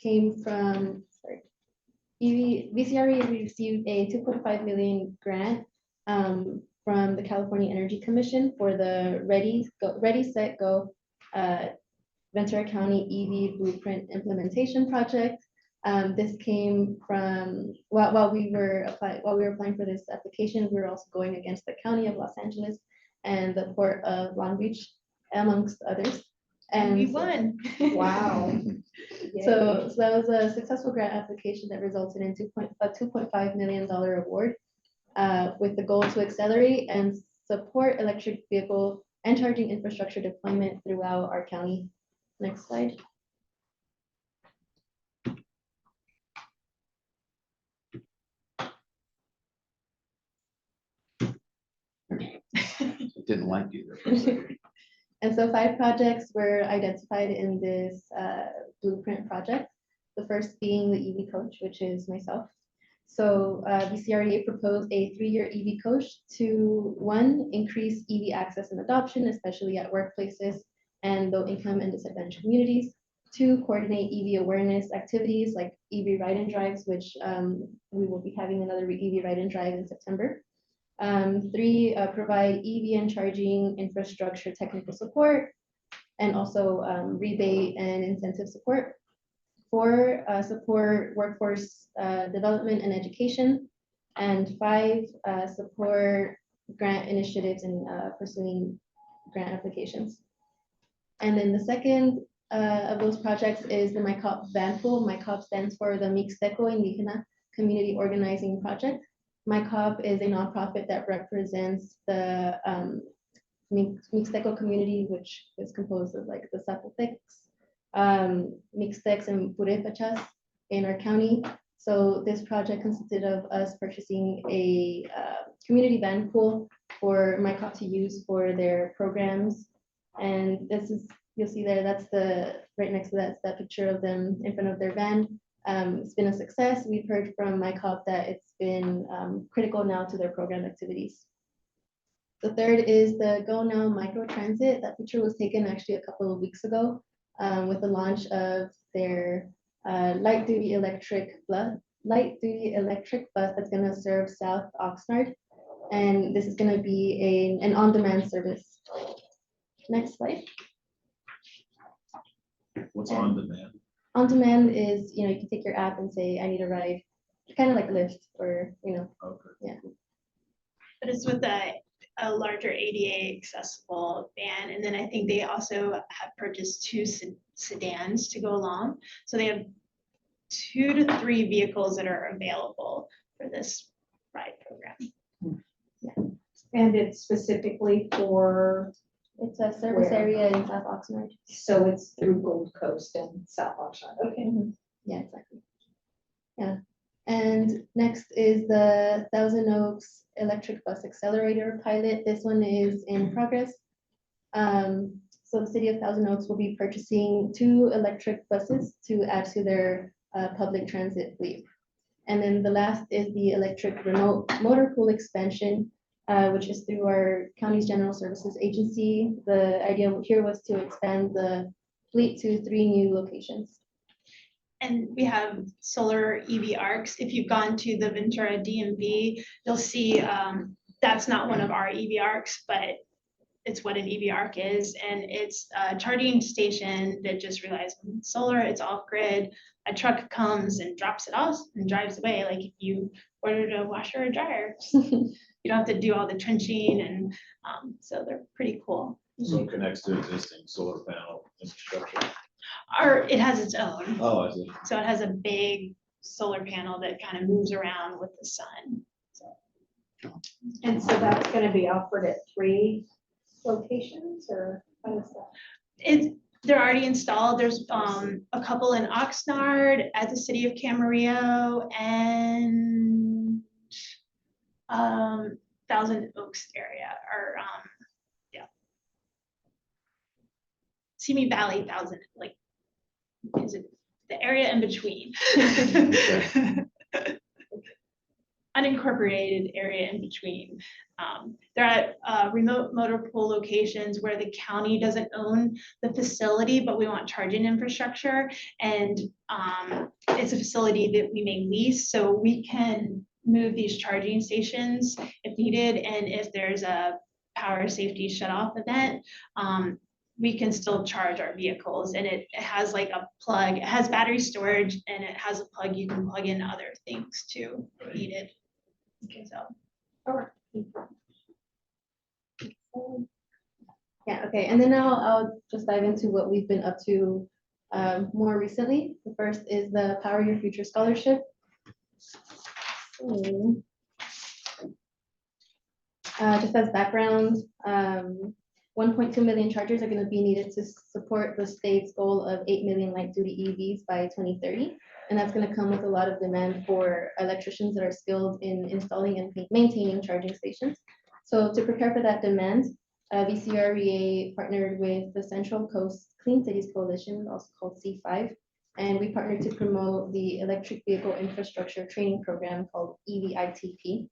Speaker 12: came from, VCRE received a 2.5 million grant from the California Energy Commission for the Ready, Set, Go Ventura County EV Blueprint Implementation Project. This came from while we were applying for this application, we were also going against the County of Los Angeles and the Port of Long Beach, amongst others. And
Speaker 2: we won.
Speaker 1: Wow.
Speaker 12: So that was a successful grant application that resulted in a $2.5 million award with the goal to accelerate and support electric vehicle and charging infrastructure deployment throughout our county. Next slide.
Speaker 4: didn't like either.
Speaker 12: And so 5 projects were identified in this blueprint project. The first being the EV coach, which is myself. So VCREA proposed a 3-year EV coach to 1, increase EV access and adoption, especially at workplaces and low-income and disadvantaged communities. 2, coordinate EV awareness activities like EV ride-in drives, which we will be having another EV ride-in drive in September. 3, provide EV and charging infrastructure technical support, and also rebate and incentive support. 4, support workforce development and education. And 5, support grant initiatives and pursuing grant applications. And then the second of those projects is the MyCop Van Pool. MyCop stands for the Mixteco Indígena Community Organizing Project. MyCop is a nonprofit that represents the Mixteco community, which is composed of like the Zapotecs, Mixtecs, and Purépechas in our county. So this project consisted of us purchasing a community van pool for MyCop to use for their programs. And this is, you'll see there, that's the, right next to that's that picture of them in front of their van. It's been a success. We've heard from MyCop that it's been critical now to their program activities. The third is the Go Now Micro Transit. That picture was taken actually a couple of weeks ago with the launch of their light duty electric bus that's going to serve South Oxnard. And this is going to be an on-demand service. Next slide.
Speaker 6: What's on demand?
Speaker 12: On demand is, you can take your app and say, I need a ride, kind of like Lyft, or,
Speaker 6: Okay.
Speaker 12: yeah.
Speaker 2: But it's with a larger ADA accessible van. And then I think they also have purchased 2 sedans to go along. So they have 2 to 3 vehicles that are available for this ride program.
Speaker 1: And it's specifically for,
Speaker 12: It's a service
Speaker 1: Where?
Speaker 12: area in South Oxnard.
Speaker 1: so it's through Gold Coast and South Oxnard. Okay.
Speaker 12: Yeah, exactly. Yeah. And next is the Thousand Oaks Electric Bus Accelerator pilot. This one is in progress. So the city of Thousand Oaks will be purchasing 2 electric buses to add to their public transit fleet. And then the last is the electric remote motor pool expansion, which is through our county's general services agency. The idea here was to expand the fleet to 3 new locations.
Speaker 2: And we have solar EV arcs. If you've gone to the Ventura DMV, you'll see that's not one of our EV arcs, but it's what an EV arc is. And it's a charging station that just relies on solar. It's off grid. A truck comes and drops it off and drives away. Like if you ordered a washer or dryer, you don't have to do all the trenching. And so they're pretty cool.
Speaker 6: So it connects to existing solar panel infrastructure.
Speaker 2: Or it has its own.
Speaker 6: Oh, I see.
Speaker 2: So it has a big solar panel that kind of moves around with the sun.
Speaker 1: And so that's gonna be offered at 3 locations, or how is that?
Speaker 2: They're already installed. There's a couple in Oxnard, at the city of Camarillo, and Thousand Oaks area, or yeah. Simi Valley, Thousand, like, is it the area in between? Unincorporated area in between. They're at remote motor pool locations where the county doesn't own the facility, but we want charging infrastructure. And it's a facility that we may lease, so we can move these charging stations if needed. And if there's a power safety shutoff event, we can still charge our vehicles. And it has like a plug, it has battery storage, and it has a plug you can plug in other things too if needed. Okay, so.
Speaker 1: All right.
Speaker 12: Yeah, okay, and then I'll just dive into what we've been up to more recently. The first is the Power Your Future Scholarship. So, just as background, 1.2 million chargers are going to be needed to support the state's goal of 8 million light-duty EVs by 2030. And that's going to come with a lot of demand for electricians that are skilled in installing and maintaining charging stations. So to prepare for that demand, VCREA partnered with the Central Coast Clean Cities Coalition, also called C5, and we partnered to promote the electric vehicle infrastructure training program called EVITP.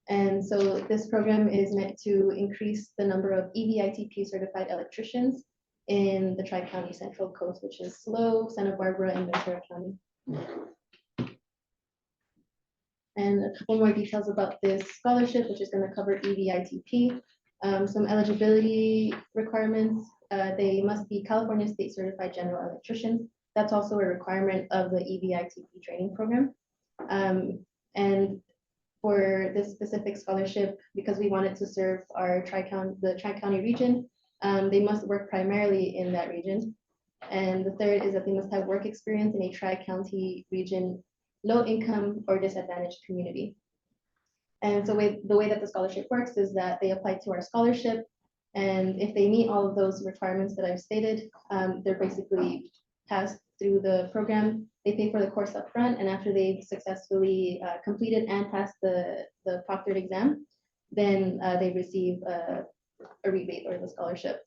Speaker 12: And so this program is meant to increase the number of EVITP certified electricians in the Tri-County Central Coast, which is SLO, Santa Barbara, and Ventura County. And a couple more details about this scholarship, which is going to cover EVITP. Some eligibility requirements. They must be California State Certified General Electricians. That's also a requirement of the EVITP training program. And for this specific scholarship, because we wanted to serve our the Tri-County region, they must work primarily in that region. And the third is that they must have work experience in a Tri-County region, low income or disadvantaged community. And so the way that the scholarship works is that they apply to our scholarship, and if they meet all of those requirements that I've stated, they're basically passed through the program. They pay for the course up front, and after they've successfully completed and passed the proctored exam, then they receive a rebate or the scholarship.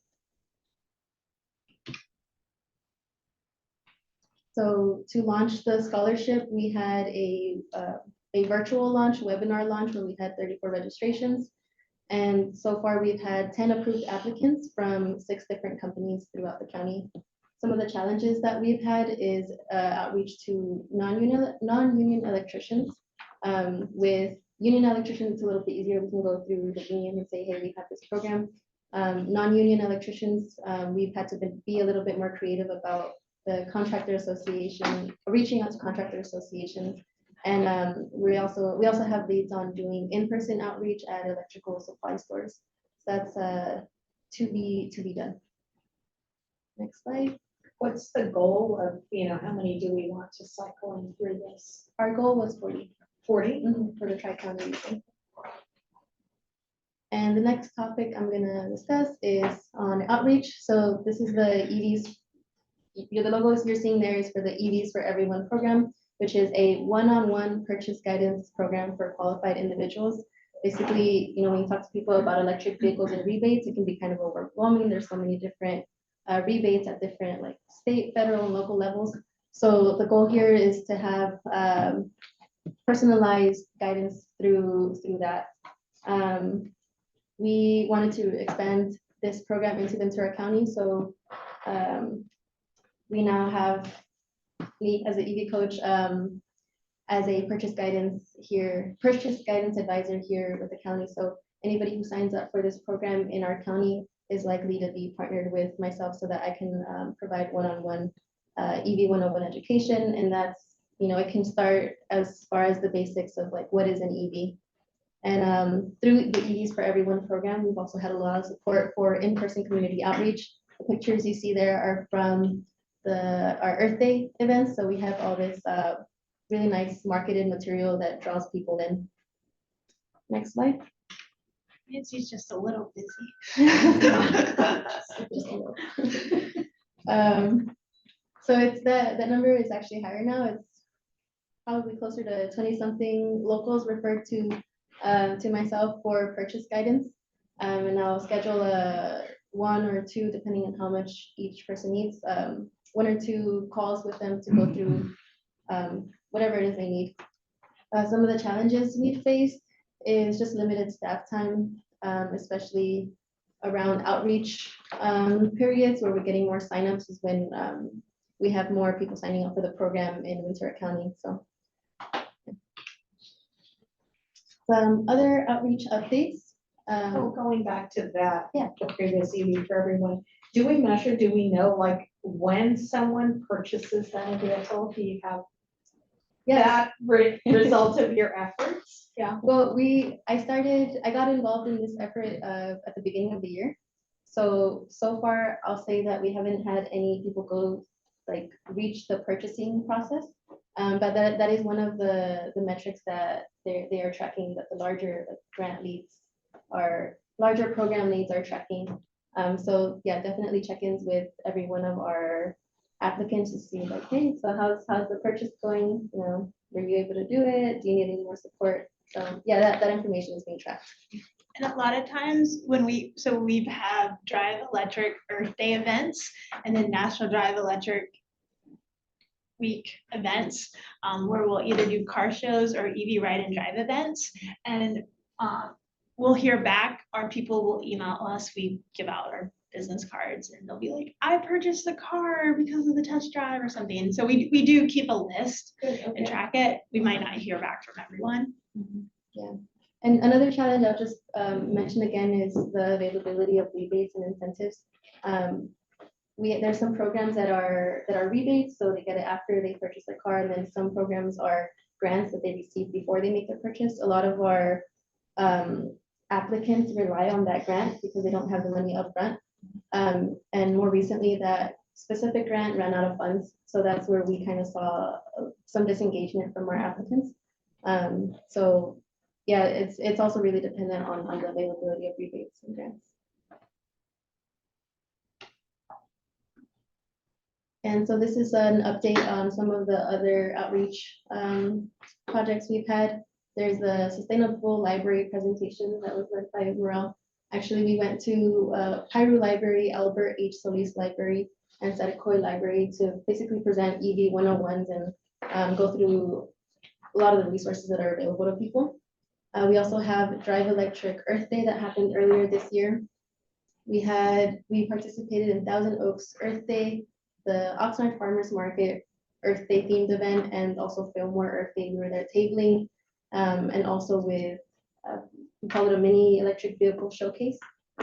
Speaker 12: So to launch the scholarship, we had a virtual launch, webinar launch, where we had 34 registrations. And so far we've had 10 approved applicants from 6 different companies throughout the county. Some of the challenges that we've had is outreach to non-union electricians. With union electricians, it's a little bit easier. We can go through the union and say, hey, we have this program. Non-union electricians, we've had to be a little bit more creative about the contractor association, reaching out to contractor associations. And we also have leads on doing in-person outreach at electrical supply stores. So that's to be done. Next slide.
Speaker 1: What's the goal of, how many do we want to cycle in through this?
Speaker 12: Our goal was 40.
Speaker 1: 40?
Speaker 12: For the Tri-County region. And the next topic I'm gonna discuss is on outreach. So this is the EVs. The logos you're seeing there is for the EVs for Everyone program, which is a one-on-one purchase guidance program for qualified individuals. Basically, when you talk to people about electric vehicles and rebates, it can be kind of overwhelming. There's so many different rebates at different state, federal, and local levels. So the goal here is to have personalized guidance through that. We wanted to expand this program into Ventura County. So we now have me as an EV coach, as a purchase guidance advisor here with the county. So anybody who signs up for this program in our county is likely to be partnered with myself so that I can provide one-on-one EV 101 education. And that's, it can start as far as the basics of what is an EV. And through the EVs for Everyone program, we've also had a lot of support for in-person community outreach. The pictures you see there are from our Earth Day events. So we have all this really nice marketed material that draws people in. Next slide.
Speaker 2: Nancy's just a little busy.
Speaker 12: Just a little. So it's that number is actually higher now. It's probably closer to 20-something locals referred to myself for purchase guidance. And I'll schedule a 1 or 2, depending on how much each person needs, 1 or 2 calls with them to go through whatever it is they need. Some of the challenges we faced is just limited staff time, especially around outreach periods where we're getting more signups is when we have more people signing up for the program in Ventura County. So some other outreach updates.
Speaker 1: Going back to that,
Speaker 12: Yeah.
Speaker 1: the previous EV for Everyone, do we know when someone purchases that vehicle? Do you have that result of your efforts?
Speaker 12: Yeah, well, I got involved in this effort at the beginning of the year. So far, I'll say that we haven't had any people go reach the purchasing process. But that is one of the metrics that they are tracking, that the larger grant leads larger program leads are tracking. So yeah, definitely check-ins with every one of our applicants to see hey, so how's the purchase going? Were you able to do it? Do you need any more support? So yeah, that information is being tracked.
Speaker 2: And a lot of times when we've had Drive Electric Earth Day events and then National Drive Electric Week events, where we'll either do car shows or EV ride and drive events. And we'll hear back, or people will email us, we give out our business cards and they'll be like, I purchased the car because of the test drive or something. So we do keep a list and track it. We might not hear back from everyone.
Speaker 12: Yeah. And another challenge I'll just mention again is the availability of rebates and incentives. There's some programs that are rebates, so they get it after they purchase their car, and then some programs are grants that they receive before they make their purchase. A lot of our applicants rely on that grant because they don't have the money up front. And more recently, that specific grant ran out of funds, so that's where we kind of saw some disengagement from our applicants. So yeah, it's also really dependent on the availability of rebates and grants. And so this is an update on some of the other outreach projects we've had. There's the sustainable library presentation that was led by Morel. Actually, we went to Piru Library, Albert H. Solis Library, and Sedecoy Library to basically present EV 101s and go through a lot of the resources that are available to people. We also have Drive Electric Earth Day that happened earlier this year. We participated in Thousand Oaks Earth Day, the Oxnard Farmers Market Earth Day themed event, and also Fillmore Earth Day. We were there tabling, and also with, we call it a mini electric vehicle showcase.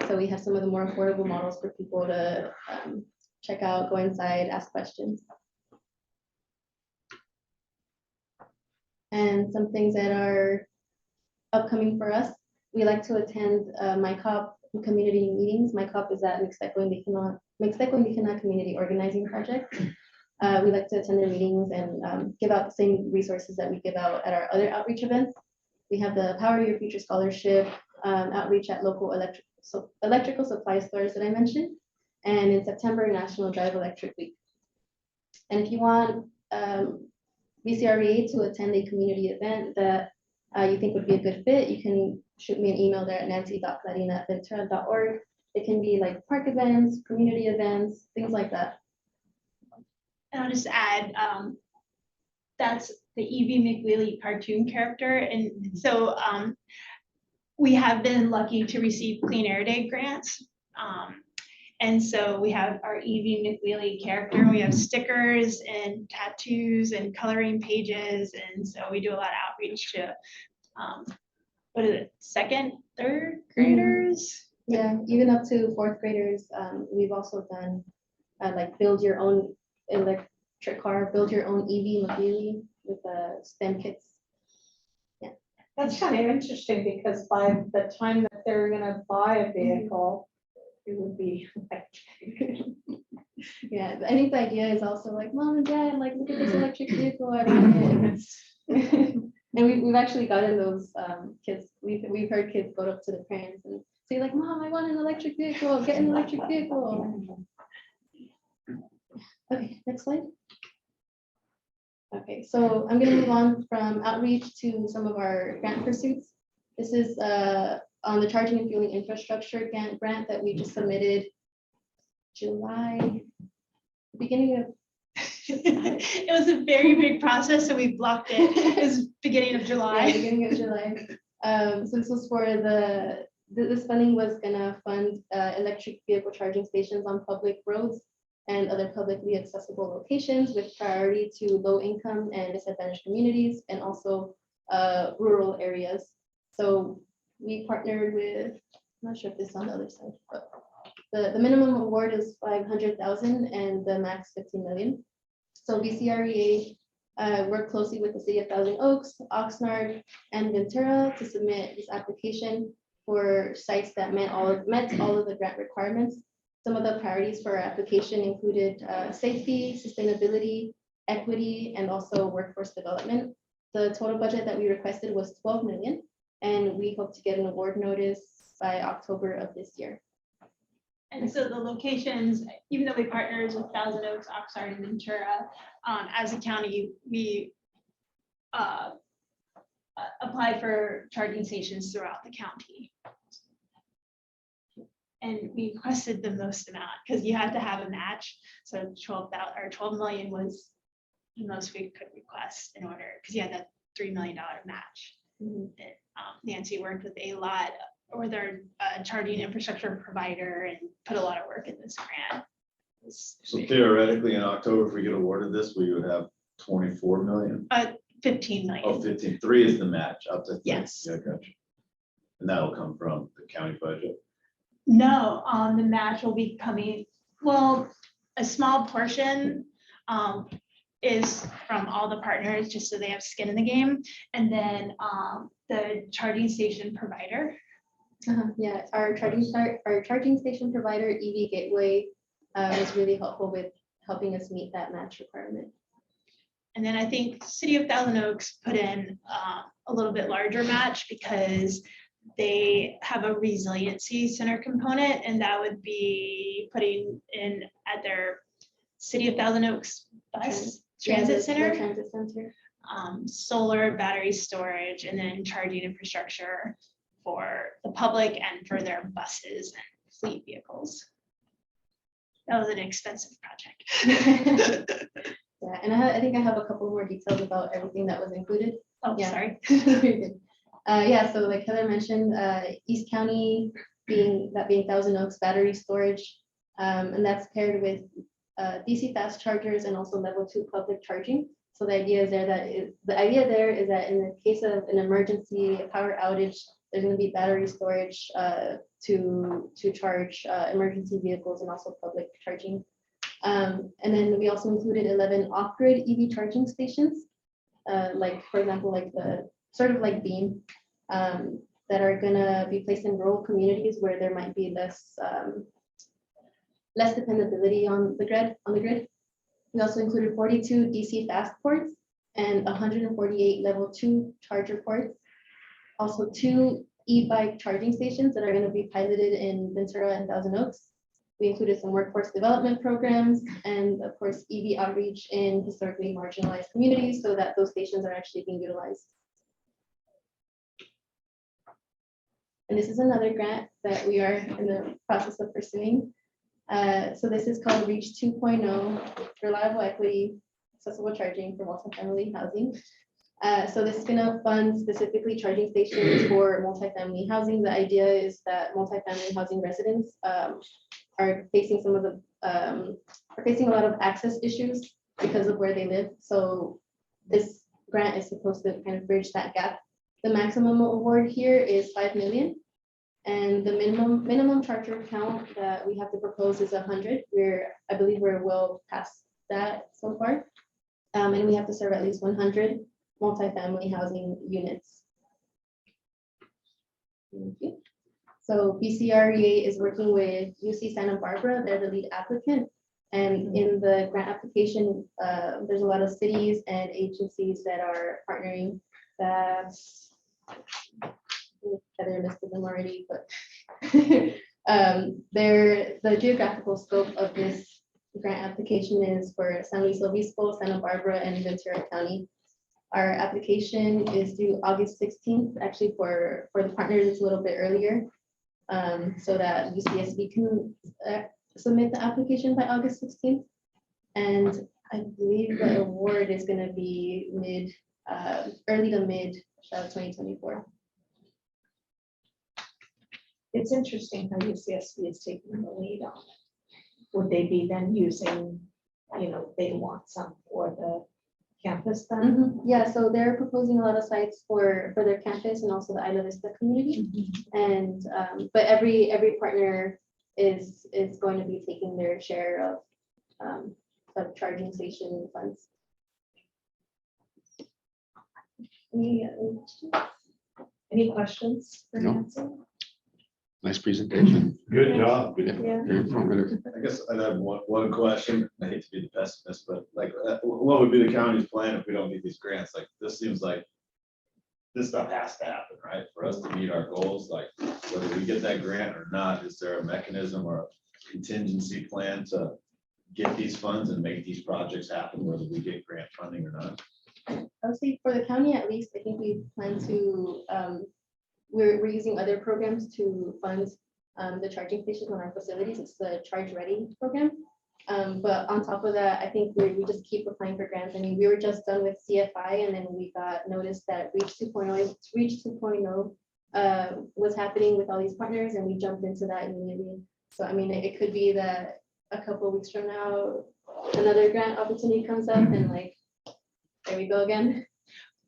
Speaker 12: So we have some of the more affordable models for people to check out, go inside, ask questions. And some things that are upcoming for us, we like to attend MyCop community meetings. MyCop is that Mixteco Indígena Community Organizing Project. We like to attend their meetings and give out the same resources that we give out at our other outreach events. We have the Power Your Future Scholarship outreach at local electrical supply stores that I mentioned, and in September, National Drive Electric Week. And if you want VCREA to attend a community event that you think would be a good fit, you can shoot me an email there at nancy.clarin@ventura.org. It can be like park events, community events, things like that.
Speaker 2: And I'll just add, that's the Evie McWheely cartoon character. And so we have been lucky to receive Clean Air Day grants. And so we have our Evie McWheely character. We have stickers and tattoos and coloring pages. And so we do a lot of outreach to, what is it, second, third graders?
Speaker 12: Yeah, even up to fourth graders. We've also done like build your own electric car, build your own EV McWheely with STEM kits. Yeah.
Speaker 1: That's kind of interesting because by the time that they're gonna buy a vehicle, it would be electric.
Speaker 12: Yeah, I think the idea is also like, Mom and Dad, like, look at this electric vehicle I want it. And we've actually gotten those kids. We've heard kids go up to the parents and say like, Mom, I want an electric vehicle. Get an electric vehicle. Okay, next slide. Okay, so I'm gonna move on from outreach to some of our grant pursuits. This is on the charging and fueling infrastructure grant that we just submitted July, beginning of.
Speaker 2: It was a very big process, so we blocked it. It was beginning of July.
Speaker 12: Yeah, beginning of July. So this was for this funding was gonna fund electric vehicle charging stations on public roads and other publicly accessible locations with priority to low income and disadvantaged communities and also rural areas. So we partnered with, I'm not sure if this is on the other side, but the minimum award is 500,000 and the max 15 million. So VCREA worked closely with the city of Thousand Oaks, Oxnard, and Ventura to submit this application for sites that met all of the grant requirements. Some of the priorities for our application included safety, sustainability, equity, and also workforce development. The total budget that we requested was 12 million, and we hope to get an award notice by October of this year.
Speaker 2: And so the locations, even though we partners with Thousand Oaks, Oxnard, and Ventura, as a county, we apply for charging stations throughout the county. And we requested the most amount because you had to have a match. So 12,000 or 12 million was the most we could request in order, because you had that $3 million match. That, Nancy worked with a lot, or their charging infrastructure provider, and put a lot of work in this grant.
Speaker 6: So theoretically, in October, if we get awarded this, we would have 24 million.
Speaker 2: 15 million.
Speaker 6: Oh, 15, 3 is the match up to.
Speaker 2: Yes.
Speaker 6: Yeah, gotcha. And that'll come from the county budget.
Speaker 2: No, the match will be coming, well, a small portion is from all the partners, just so they have skin in the game. And then the charging station provider.
Speaker 12: Yeah, our charging station provider, EV Gateway, was really helpful with helping us meet that match requirement.
Speaker 2: And then I think City of Thousand Oaks put in a little bit larger match because they have a resiliency center component, and that would be putting in at their City of Thousand Oaks bus transit center, solar battery storage, and then charging infrastructure for the public and for their buses and fleet vehicles. That was an expensive project.
Speaker 12: Yeah, and I think I have a couple more details about everything that was included.
Speaker 2: Oh,
Speaker 12: Yeah.
Speaker 2: sorry.
Speaker 12: Yeah, so like Heather mentioned, East County being Thousand Oaks battery storage, and that's paired with DC fast chargers and also level 2 public charging. So the idea is that in the case of an emergency, a power outage, there's going to be battery storage to charge emergency vehicles and also public charging. And then we also included 11 off-grid EV charging stations, like for example, like the sort of like Beam, that are gonna be placed in rural communities where there might be less dependability on the grid. We also included 42 DC fast ports and 148 level 2 charger ports. Also 2 e-bike charging stations that are going to be piloted in Ventura and Thousand Oaks. We included some workforce development programs and of course EV outreach in historically marginalized communities so that those stations are actually being utilized. And this is another grant that we are in the process of pursuing. So this is called Reach 2.0, Reliable Equity, Accessible Charging for Multifamily Housing. So this is going to fund specifically charging stations for multifamily housing. The idea is that multifamily housing residents are facing a lot of access issues because of where they live. So this grant is supposed to kind of bridge that gap. The maximum award here is 5 million. And the minimum charger count that we have to propose is 100. I believe we're well past that so far. And we have to serve at least 100 multifamily housing units. Thank you. So BCREA is working with UC Santa Barbara. They're the lead applicant. And in the grant application, there's a lot of cities and agencies that are partnering. Heather listed them already, but the geographical scope of this grant application is for San Luis Obispo, Santa Barbara, and Ventura County. Our application is due August 16th. Actually, for the partners, it's a little bit earlier, so that UCSB can submit the application by August 16th. And I believe the award is going to be early to mid 2024.
Speaker 1: It's interesting how UCSB is taking the lead on it. Would they be then using, they want some for the campus then?
Speaker 12: Yeah, so they're proposing a lot of sites for their campus and also the Isla Vista community. And but every partner is going to be taking their share of charging station funds.
Speaker 1: Any questions for
Speaker 4: No.
Speaker 1: Nancy?
Speaker 4: Nice presentation.
Speaker 3: Good job.
Speaker 4: Yeah, very informative.
Speaker 6: I guess I'd have one question. I hate to be the pessimist, but like, what would be the county's plan if we don't get these grants? Like, this seems like this stuff has to happen, right? For us to meet our goals, like whether we get that grant or not, is there a mechanism or a contingency plan to get these funds and make these projects happen, whether we get grant funding or not?
Speaker 12: I would say for the county at least, I think we plan to, we're using other programs to fund the charging stations on our facilities. It's the Charge Ready program. But on top of that, I think we just keep applying for grants. I mean, we were just done with CFI and then we got noticed that Reach 2.0 was happening with all these partners and we jumped into that immediately. So I mean, it could be that a couple of weeks from now, another grant opportunity comes up and like, there we go again.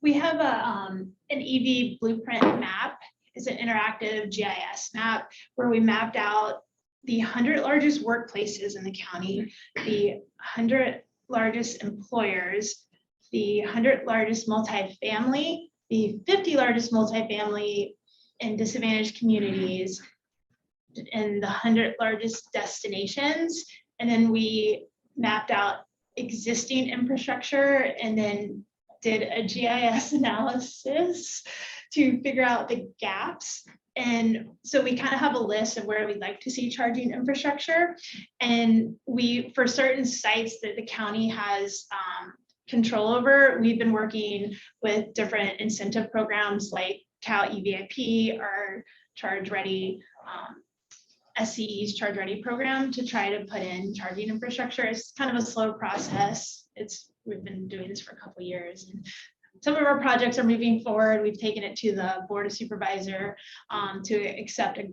Speaker 2: We have an EV blueprint map. It's an interactive GIS map where we mapped out the 100 largest workplaces in the county, the 100 largest employers, the 100 largest multifamily, the 50 largest multifamily in disadvantaged communities, and the 100 largest destinations. And then we mapped out existing infrastructure and then did a GIS analysis to figure out the gaps. And so we kind of have a list of where we'd like to see charging infrastructure. And for certain sites that the county has control over, we've been working with different incentive programs like Cal EVIP or Charge Ready, SCE's Charge Ready program to try to put in charging infrastructure. It's kind of a slow process. We've been doing this for a couple of years. And some of our projects are moving forward. We've taken it to the Board of Supervisors to accept an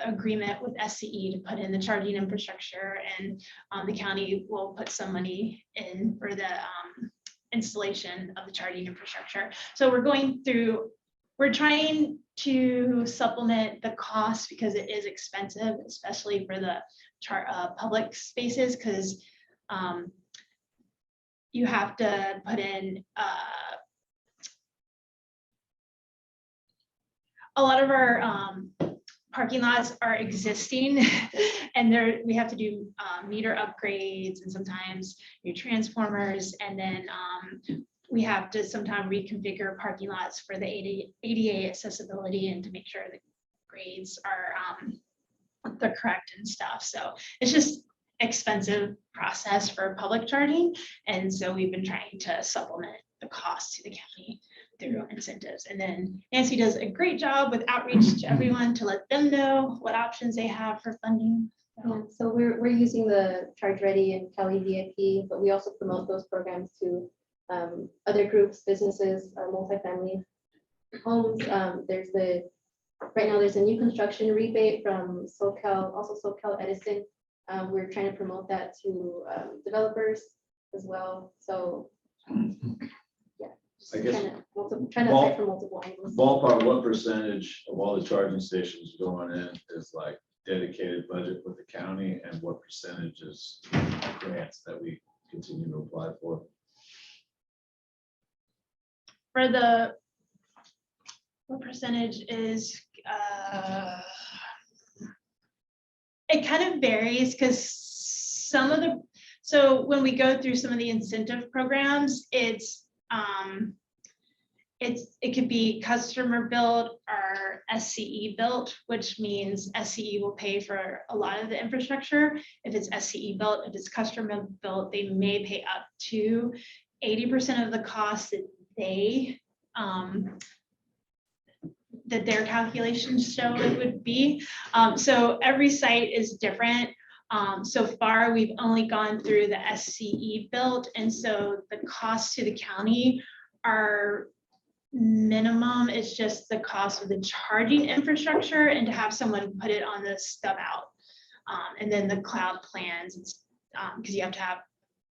Speaker 2: agreement with SCE to put in the charging infrastructure, and the county will put some money in for the installation of the charging infrastructure. So we're trying to supplement the cost because it is expensive, especially for the public spaces, because you have to put in a lot of our parking lots are existing and we have to do meter upgrades and sometimes new transformers, and then we have to sometimes reconfigure parking lots for the ADA accessibility and to make sure the grades are the correct and stuff. So it's just expensive process for public charging. And so we've been trying to supplement the cost to the county through incentives. And then Nancy does a great job with outreach to everyone to let them know what options they have for funding.
Speaker 12: Yeah, so we're using the Charge Ready and Cal EVIP, but we also promote those programs to other groups, businesses, multifamily homes. Right now there's a new construction rebate from SoCal, also SoCal Edison. We're trying to promote that to developers as well. So yeah,
Speaker 6: I guess
Speaker 12: trying to apply for multiple angles.
Speaker 6: Ballpark, what percentage of all the charging stations going in is like dedicated budget with the county, and what percentage is grants that we continue to apply for?
Speaker 2: For what percentage is, it kind of varies because so when we go through some of the incentive programs, it could be customer built or SCE built, which means SCE will pay for a lot of the infrastructure. If it's SCE built, if it's customer built, they may pay up to 80% of the cost that their calculations show it would be. So every site is different. So far, we've only gone through the SCE built, and so the costs to the county are minimum. It's just the cost of the charging infrastructure and to have someone put it on the stub out. And then the cloud plans, because you have to have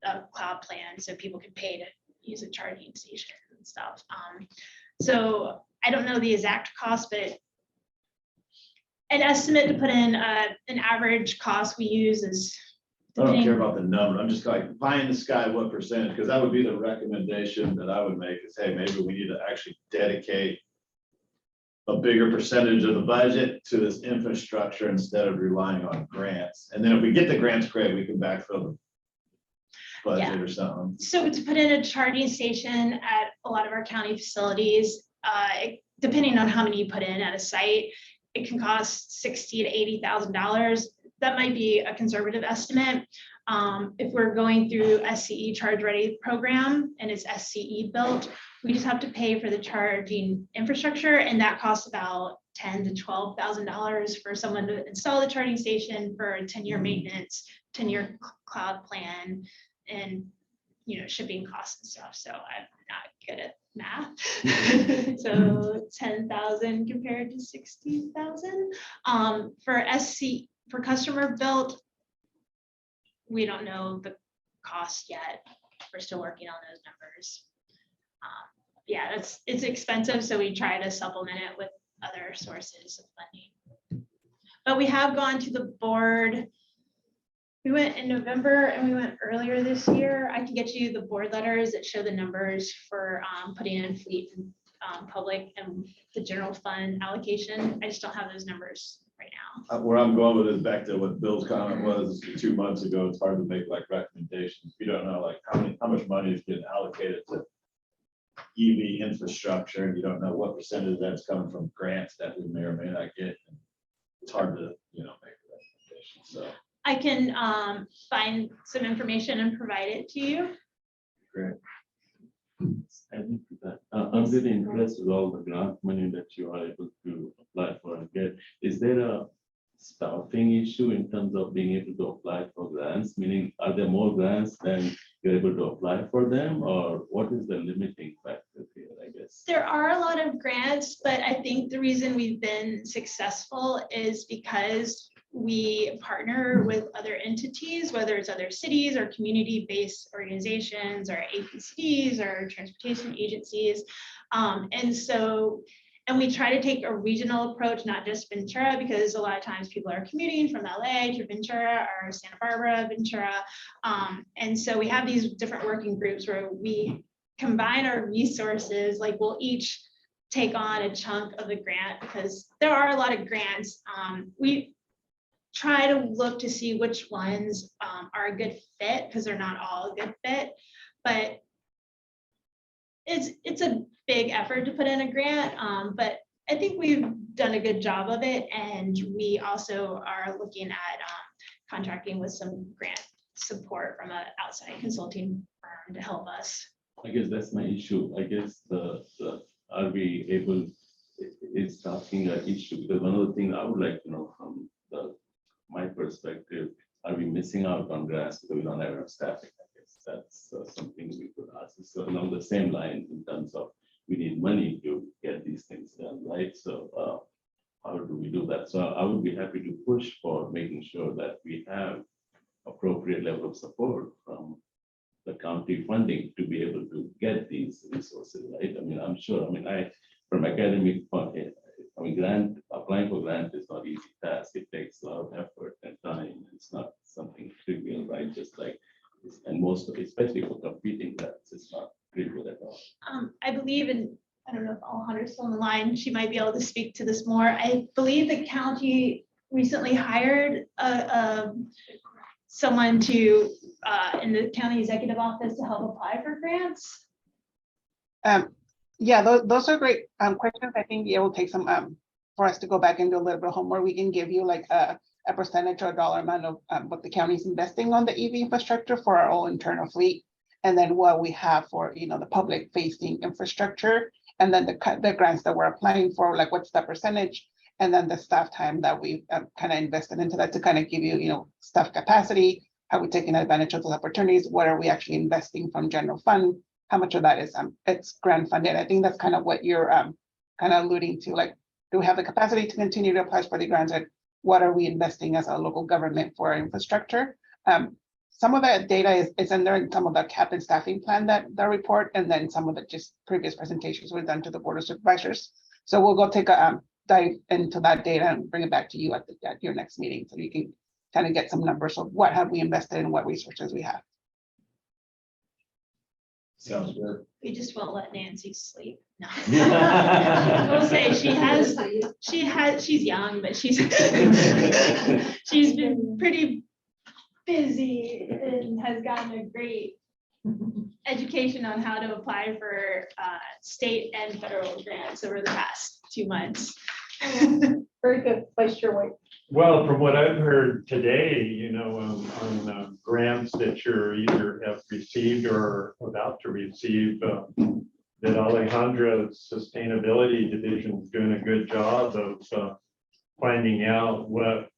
Speaker 2: a cloud plan so people can pay to use a charging station and stuff. So I don't know the exact cost, but an estimate to put in an average cost we use is.
Speaker 6: I don't care about the number. I'm just like pie in the sky, what percentage, because that would be the recommendation that I would make is, hey, maybe we need to actually dedicate a bigger percentage of the budget to this infrastructure instead of relying on grants. And then if we get the grants, great, we can backfill the budget or something.
Speaker 2: So to put in a charging station at a lot of our county facilities, depending on how many you put in at a site, it can cost $60,000 to $80,000. that might be a conservative estimate. If we're going through SCE Charge Ready program and it's SCE built, we just have to pay for the charging infrastructure, and that costs about $10,000 to $12,000 for someone to install the charging station, for a 10-year maintenance, 10-year cloud plan, and shipping costs and stuff. So I'm not good at math. So 10,000 compared to 60,000. For customer built, we don't know the cost yet. We're still working on those numbers. Yeah, it's expensive, so we try to supplement it with other sources of funding. But we have gone to the board. We went in November and we went earlier this year. I can get you the board letters that show the numbers for putting in fleet and public and the general fund allocation. I just don't have those numbers right now.
Speaker 6: Where I'm going with is back to what Bill's comment was 2 months ago. It's hard to make like recommendations. We don't know like how much money is getting allocated to EV infrastructure, and you don't know what percentage that's coming from grants that we may or may not get. And it's hard to make a recommendation. So
Speaker 2: I can find some information and provide it to you.
Speaker 6: great.
Speaker 7: Adding to that, I'm really impressed with all the grant money that you are able to apply for and get. Is there a staffing issue in terms of being able to apply for grants? Meaning, are there more grants than you're able to apply for them, or what is the limiting factor here, I guess?
Speaker 2: There are a lot of grants, but I think the reason we've been successful is because we partner with other entities, whether it's other cities or community-based organizations or APCs or transportation agencies. And we try to take a regional approach, not just Ventura, because a lot of times people are commuting from LA to Ventura or Santa Barbara, Ventura. And so we have these different working groups where we combine our resources, like we'll each take on a chunk of the grant, because there are a lot of grants. We try to look to see which ones are a good fit, because they're not all a good fit, but it's a big effort to put in a grant, but I think we've done a good job of it, and we also are looking at contracting with some grant support from an outside consulting firm to help us.
Speaker 7: I guess that's my issue. I guess are we able, is staffing an issue? Because one of the things I would like to know from my perspective, are we missing out on grants because we don't have enough staffing? I guess that's something we could ask. So along the same line, in terms of we need money to get these things done, right? So how do we do that? So I would be happy to push for making sure that we have appropriate level of support from the county funding to be able to get these resources, right? I mean, I'm sure, from academic point, applying for grant is not easy task. It takes a lot of effort and time. It's not something trivial, right? Just like, and most of it, especially for competing grants, it's not trivial at all.
Speaker 2: I believe in, I don't know if Alejandra's still on the line, she might be able to speak to this more. I believe the county recently hired someone to in the county executive office to help apply for grants.
Speaker 11: Yeah, those are great questions. I think it will take some for us to go back and do a little bit of homework. We can give you like a percentage or a dollar amount of what the county is investing on the EV infrastructure for our own internal fleet, and then what we have for the public facing infrastructure, and then the grants that we're applying for, like what's the percentage, and then the staff time that we kind of invested into that to kind of give you staff capacity, how we're taking advantage of those opportunities, what are we actually investing from general fund, how much of that is it's grant funded. I think that's kind of what you're kind of alluding to, like, do we have the capacity to continue to apply for the grants, and what are we investing as a local government for our infrastructure? Some of that data is in there in some of the cap and staffing plan that the report, and then some of the just previous presentations were done to the Board of Supervisors. So we'll go take a dive into that data and bring it back to you at your next meeting, so you can kind of get some numbers of what have we invested and what resources we have.
Speaker 6: Sounds good.
Speaker 2: We just won't let Nancy sleep. No. We'll say she's young, but she's been pretty busy and has gotten a great education on how to apply for state and federal grants over the past 2 months.
Speaker 1: Very good. Vice Chair White.
Speaker 3: Well, from what I've heard today, you know, on grants that you're either have received or about to receive, that Alejandra's Sustainability Division is doing a good job of finding out what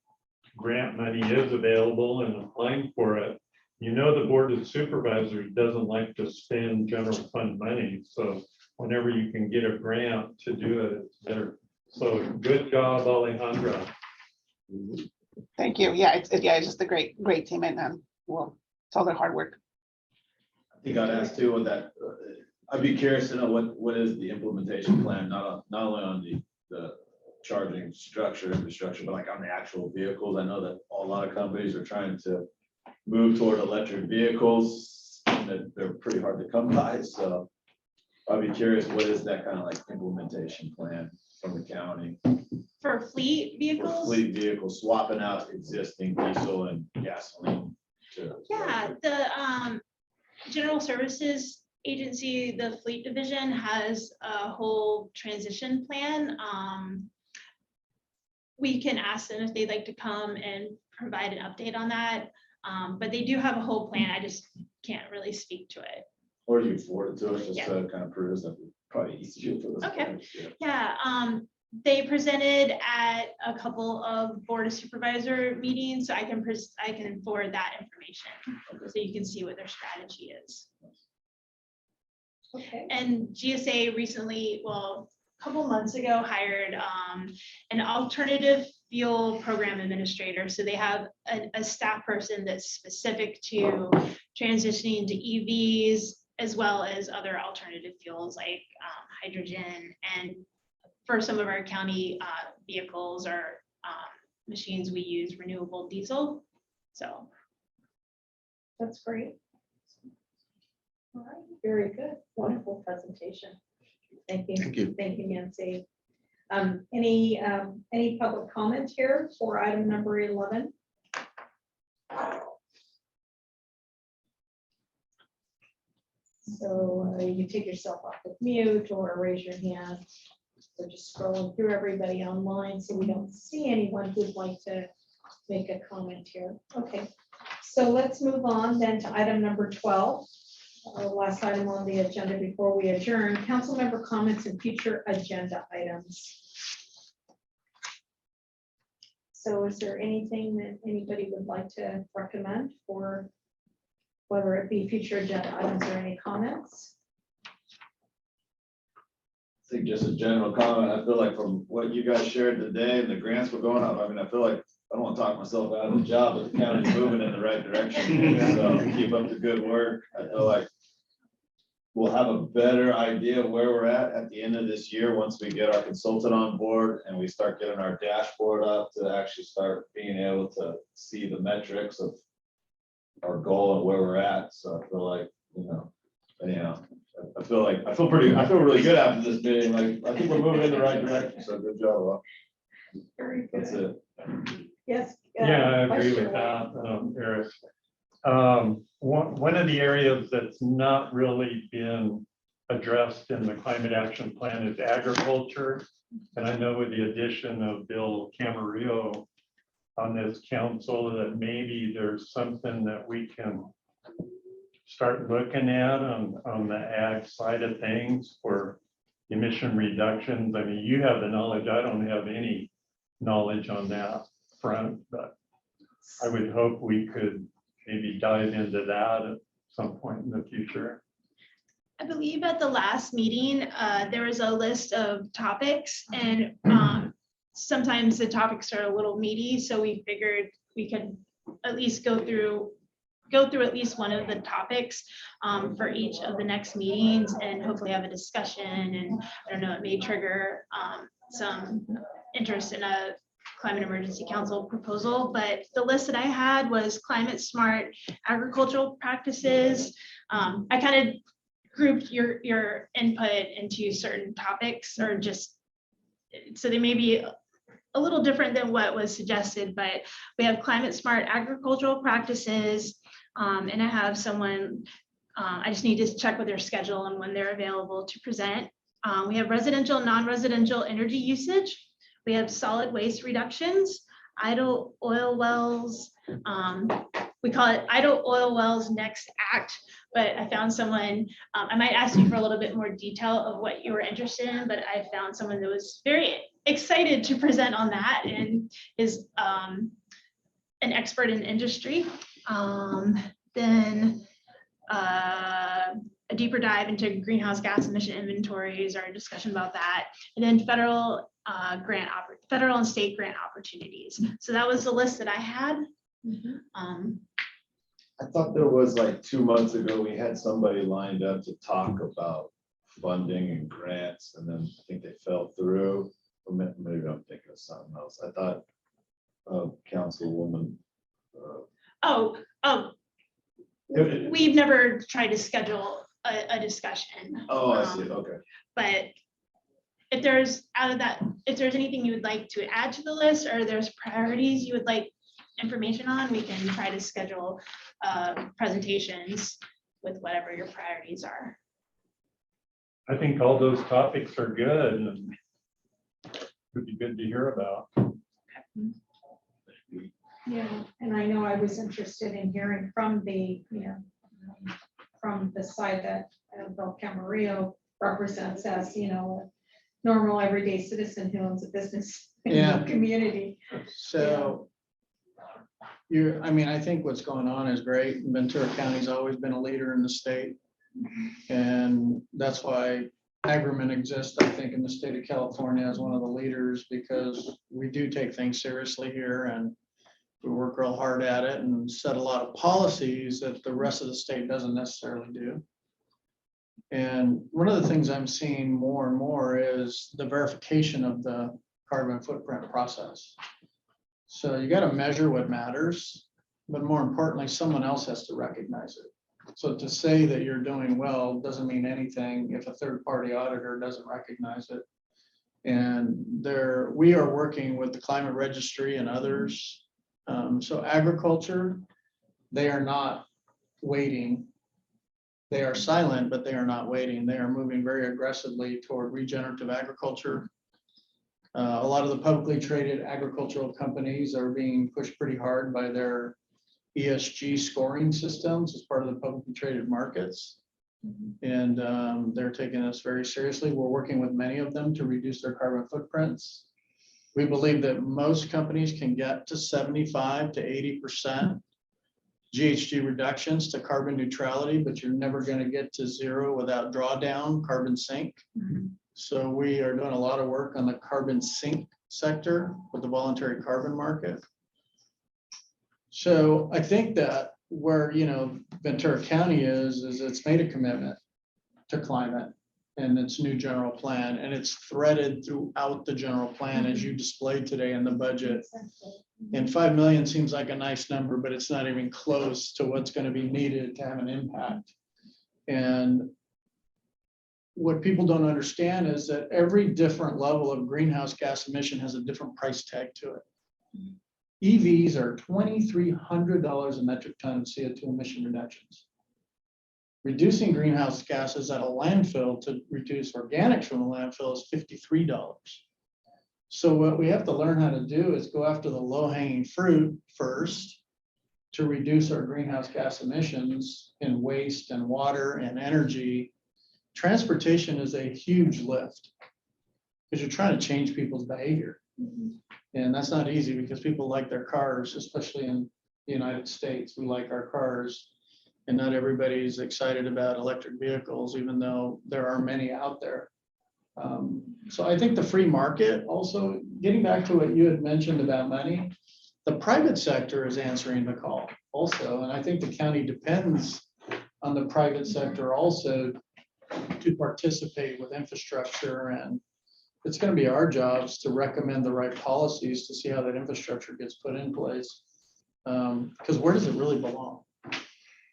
Speaker 3: grant money is available and applying for it. You know, the Board of Supervisors doesn't like to spend general fund money, so whenever you can get a grant to do it, it's better. So good job, Alejandra.
Speaker 11: Thank you. Yeah, it's just a great team, and well, it's all their hard work.
Speaker 6: I think I'd ask too, with that, I'd be curious to know what is the implementation plan, not only on the charging infrastructure, but like on the actual vehicles. I know that a lot of companies are trying to move toward electric vehicles, and that they're pretty hard to come by, so I'd be curious, what is that kind of like implementation plan from the county?
Speaker 2: For fleet
Speaker 6: For
Speaker 2: vehicles?
Speaker 6: fleet vehicles, swapping out existing diesel and gasoline to.
Speaker 2: Yeah, the General Services Agency, the Fleet Division has a whole transition plan. We can ask them if they'd like to come and provide an update on that. But they do have a whole plan. I just can't really speak to it.
Speaker 6: Or you forward it to us, just
Speaker 2: Yeah.
Speaker 6: to kind of prove that probably easier for us.
Speaker 2: Okay. Yeah, they presented at a couple of Board of Supervisor meetings, so I can forward that information. So you can see what their strategy is.
Speaker 1: Okay.
Speaker 2: And GSA recently, well, a couple months ago, hired an alternative fuel program administrator. So they have a staff person that's specific to transitioning to EVs, as well as other alternative fuels like hydrogen. And for some of our county vehicles or machines, we use renewable diesel. So
Speaker 1: That's great. All right, very good. Wonderful presentation. Thank you.
Speaker 4: Thank you.
Speaker 1: Thank you, Nancy. Any public comment here for item number 11? So you can take yourself off of mute or raise your hand. We're just scrolling through everybody online, so we don't see anyone who'd like to make a comment here. Okay, so let's move on then to item number 12. Last item on the agenda before we adjourn, council member comments and future agenda items. So is there anything that anybody would like to recommend for whether it be future agenda items or any comments?
Speaker 6: I think just a general comment, I feel like from what you guys shared today and the grants were going up, I mean, I feel like, I don't want to talk myself out of the job, but the county's moving in the right direction. So keep up the good work. I feel like we'll have a better idea of where we're at the end of this year, once we get our consultant on board and we start getting our dashboard up to actually start being able to see the metrics of our goal and where we're at. So I feel like, anyhow, I feel really good after this meeting. Like, I think we're moving in the right direction. So good job. Rob.
Speaker 1: Very good.
Speaker 6: That's it.
Speaker 1: Yes.
Speaker 3: Yeah, I agree
Speaker 1: Vice Chair
Speaker 3: with
Speaker 1: White.
Speaker 3: that, Eric. One of the areas that's not really been addressed in the climate action plan is agriculture. And I know with the addition of Bill Camarillo on this council, that maybe there's something that we can start looking at on the ag side of things for emission reductions. I mean, you have the knowledge. I don't have any knowledge on that front, but I would hope we could maybe dive into that at some point in the future.
Speaker 2: I believe at the last meeting, there was a list of topics, and sometimes the topics are a little meaty, so we figured we could at least go through at least one of the topics for each of the next meetings, and hopefully have a discussion. And I don't know, it may trigger some interest in a climate emergency council proposal, but the list that I had was climate smart agricultural practices. I kind of grouped your input into certain topics, or just, so they may be a little different than what was suggested, but we have climate smart agricultural practices. And I have someone, I just need to check with their schedule and when they're available to present. We have residential, non-residential energy usage, We have solid waste reductions, idle oil wells. We call it idle oil wells next act, but I found someone, I might ask you for a little bit more detail of what you were interested in, but I found someone that was very excited to present on that and is an expert in industry. Then a deeper dive into greenhouse gas emission inventories or a discussion about that. And then federal and state grant opportunities. So that was the list that I had.
Speaker 6: I thought there was like 2 months ago, we had somebody lined up to talk about funding and grants, and then I think they fell through. Or maybe I'm thinking of something else. I thought Councilwoman.
Speaker 2: We've never tried to schedule a discussion.
Speaker 6: Oh, I see, okay.
Speaker 2: But if there's if there's anything you would like to add to the list, or there's priorities you would like information on, we can try to schedule presentations with whatever your priorities are.
Speaker 3: I think all those topics are good and would be good to hear about.
Speaker 1: Yeah, and I know I was interested in hearing from the, from the side that Bill Camarillo represents as, a normal everyday citizen who owns a business in
Speaker 10: Yeah.
Speaker 1: the community.
Speaker 10: So I think what's going on is great. Ventura County's always been a leader in the state. And that's why Agriman exists, I think, in the state of California as one of the leaders, because we do take things seriously here and we work real hard at it and set a lot of policies that the rest of the state doesn't necessarily do. And one of the things I'm seeing more and more is the verification of the carbon footprint process. So you got to measure what matters, but more importantly, someone else has to recognize it. So to say that you're doing well doesn't mean anything if a third-party auditor doesn't recognize it. And we are working with the Climate Registry and others. So agriculture, they are not waiting. They are silent, but they are not waiting. They are moving very aggressively toward regenerative agriculture. A lot of the publicly traded agricultural companies are being pushed pretty hard by their ESG scoring systems as part of the publicly traded markets. And they're taking this very seriously. We're working with many of them to reduce their carbon footprints. We believe that most companies can get to 75 to 80% GHG reductions to carbon neutrality, but you're never going to get to zero without drawdown carbon sink. So we are doing a lot of work on the carbon sink sector with the voluntary carbon market. So I think that where, Ventura County is it's made a commitment to climate and its new general plan, and it's threaded throughout the general plan as you displayed today in the budget. And 5 million seems like a nice number, but it's not even close to what's going to be needed to have an impact. And what people don't understand is that every different level of greenhouse gas emission has a different price tag to it. EVs are $2,300 a metric ton of CO2 emission reductions. Reducing greenhouse gases at a landfill to reduce organics from the landfill is $53. So what we have to learn how to do is go after the low-hanging fruit first to reduce our greenhouse gas emissions in waste and water and energy. Transportation is a huge lift because you're trying to change people's behavior. And that's not easy because people like their cars, especially in the United States. We like our cars, and not everybody's excited about electric vehicles, even though there are many out there. So I think the free market also, getting back to what you had mentioned about money, the private sector is answering the call also. And I think the county depends on the private sector also to participate with infrastructure, and it's going to be our jobs to recommend the right policies to see how that infrastructure gets put in place. Because where does it really belong?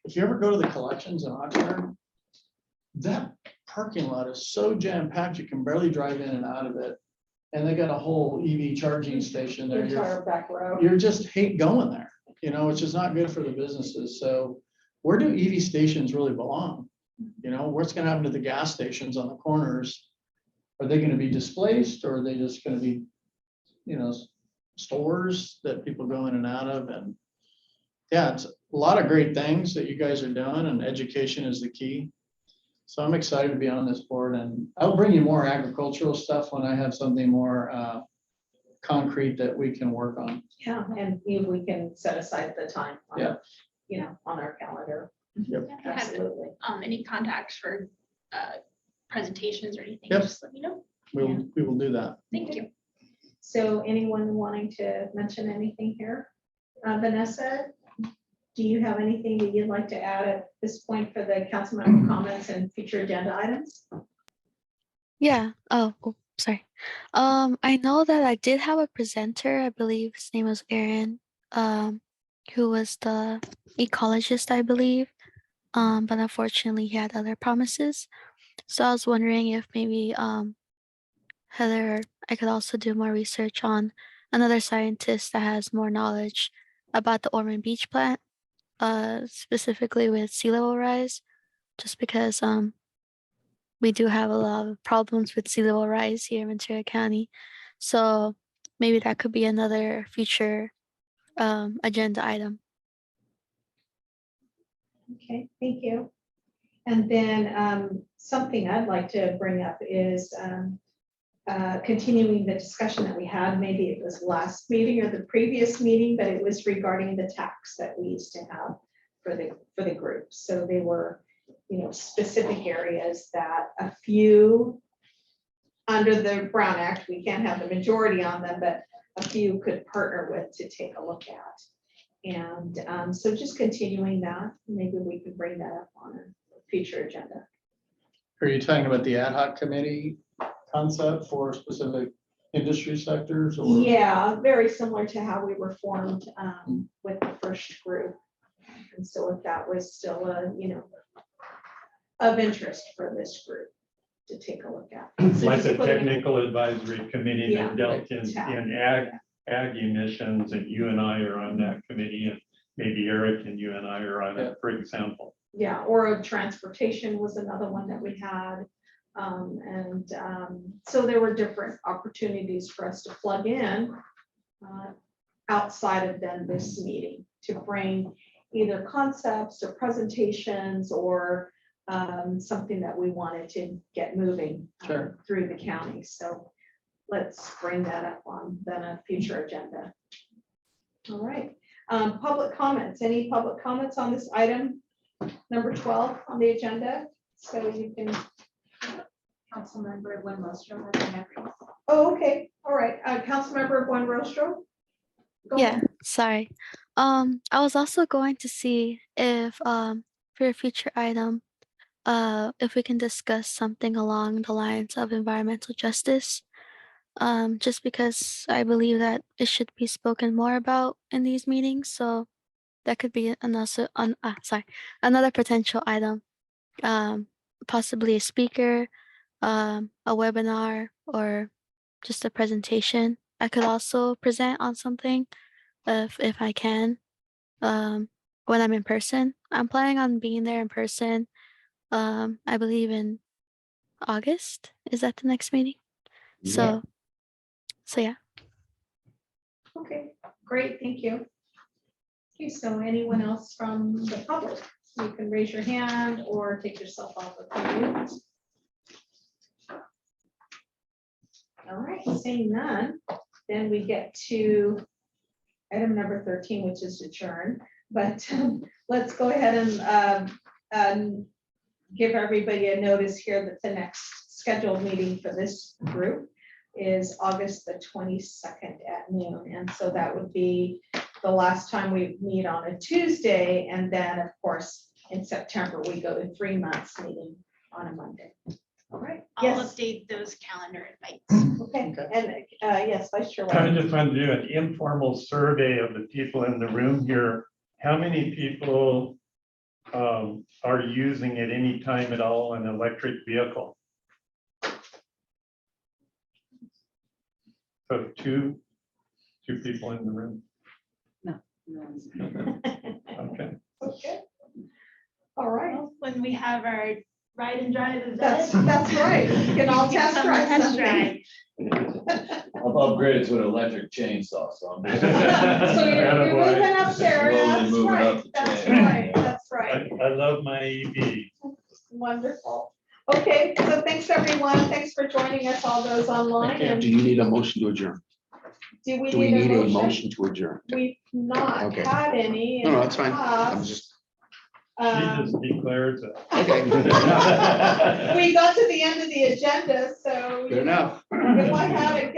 Speaker 10: If you ever go to the collections in Oxnard, that parking lot is so jam-packed you can barely drive in and out of it. And they got a whole EV charging station there.
Speaker 1: Entire back row.
Speaker 10: You just hate going there, which is not good for the businesses. So where do EV stations really belong? What's going to happen to the gas stations on the corners? Are they going to be displaced, or are they just going to be stores that people go in and out of, and yeah, it's a lot of great things that you guys are doing, and education is the key. So I'm excited to be on this board, and I'll bring you more agricultural stuff when I have something more concrete that we can work on.
Speaker 1: Yeah, and if we can set aside the time. on-
Speaker 10: Yeah.
Speaker 1: On our calendar.
Speaker 10: Yep.
Speaker 2: If you have,
Speaker 1: Absolutely.
Speaker 2: any contacts for presentations or anything,
Speaker 10: Yep.
Speaker 2: just let me know.
Speaker 10: We will do that.
Speaker 2: Thank you.
Speaker 1: So anyone wanting to mention anything here? Vanessa, do you have anything that you'd like to add at this point for the council member comments and future agenda items?
Speaker 5: Yeah. Oh, sorry. I know that I did have a presenter, I believe his name was Aaron, who was the ecologist, I believe. But unfortunately he had other promises. So I was wondering if maybe Heather, I could also do more research on another scientist that has more knowledge about the Ormond Beach plant, specifically with sea level rise, just because we do have a lot of problems with sea level rise here in Ventura County. So maybe that could be another future agenda item.
Speaker 1: Okay, thank you. And then something I'd like to bring up is continuing the discussion that we had, maybe it was last meeting or the previous meeting, but it was regarding the tax that we used to have for the group. So they were, specific areas that a few under the Brown Act, we can't have the majority on them, but a few could partner with to take a look at. And so just continuing that, maybe we could bring that up on a future agenda.
Speaker 10: Are you talking about the ad hoc committee concept for specific industry sectors? Or
Speaker 1: Yeah, very similar to how we were formed with the first group. And so if that was still of interest for this group to take a look at. So
Speaker 3: Like
Speaker 1: just
Speaker 3: a
Speaker 1: put it-
Speaker 3: technical advisory committee
Speaker 1: Yeah,
Speaker 3: that dealt
Speaker 1: like TAP.
Speaker 3: in ag emissions, and you and I are on that committee, and maybe Eric and you and I are on it, for example.
Speaker 1: Yeah, or transportation was another one that we had. So there were different opportunities for us to plug in outside of then this meeting to bring either concepts or presentations or something that we wanted to get moving
Speaker 10: Sure.
Speaker 1: through the county. So let's bring that up on then a future agenda. All right, public comments, any public comments on this item? Number 12 on the agenda, so you can.
Speaker 9: Councilmember Buenrostro has her hand raised.
Speaker 1: Oh, okay, all right, Councilmember Buenrostro. Go
Speaker 5: Yeah,
Speaker 1: ahead.
Speaker 5: sorry. I was also going to see if for a future item, if we can discuss something along the lines of environmental justice. Just because I believe that it should be spoken more about in these meetings, so that could be another potential item. Possibly a speaker, a webinar, or just a presentation. I could also present on something if I can, when I'm in person. I'm planning on being there in person. I believe in August. Is that the next meeting?
Speaker 4: Yeah.
Speaker 5: So yeah.
Speaker 1: Okay, great, thank you. Okay, so anyone else from the public, you can raise your hand or take yourself off of mute. All right, seeing none, then we get to item number 13, which is adjourn. But let's go ahead and give everybody a notice here that the next scheduled meeting for this group is August the 22nd at noon. And so that would be the last time we meet on a Tuesday. And then, of course, in September, we go to 3 months meeting on a Monday. All right.
Speaker 2: I'll
Speaker 1: Yes.
Speaker 2: update those calendar invites.
Speaker 1: Okay. And yes, Vice Chair.
Speaker 3: I
Speaker 1: White.
Speaker 3: just want to do an informal survey of the people in the room here. How many people are using at any time at all an electric vehicle? So two people in the room.
Speaker 9: No.
Speaker 3: Okay.
Speaker 1: Okay. All right.
Speaker 2: Well, when we have our ride and drive event.
Speaker 1: That's right. You can all test
Speaker 2: Come
Speaker 1: drive
Speaker 2: test
Speaker 1: something.
Speaker 6: I've upgraded to an electric chainsaw, so I'm.
Speaker 1: So you're moving up there,
Speaker 6: Slowly
Speaker 1: that's
Speaker 6: moving
Speaker 1: right,
Speaker 6: up the
Speaker 1: that's
Speaker 6: chain.
Speaker 1: right, that's right.
Speaker 3: I love my EV.
Speaker 1: Wonderful. Okay, so thanks, everyone. Thanks for joining us, all those online. And
Speaker 4: Do you need a motion to adjourn?
Speaker 1: do we
Speaker 4: Do we
Speaker 1: need
Speaker 4: need
Speaker 1: a
Speaker 4: a
Speaker 1: motion?
Speaker 4: motion to adjourn?
Speaker 1: We've not
Speaker 4: Okay.
Speaker 1: had any.
Speaker 4: No,
Speaker 1: in
Speaker 4: no,
Speaker 1: the
Speaker 4: that's fine. I'm
Speaker 1: past.
Speaker 4: just,
Speaker 3: She just declares it.
Speaker 4: okay.
Speaker 1: We got to the end of the agenda, so.
Speaker 4: Good enough.
Speaker 1: Go ahead and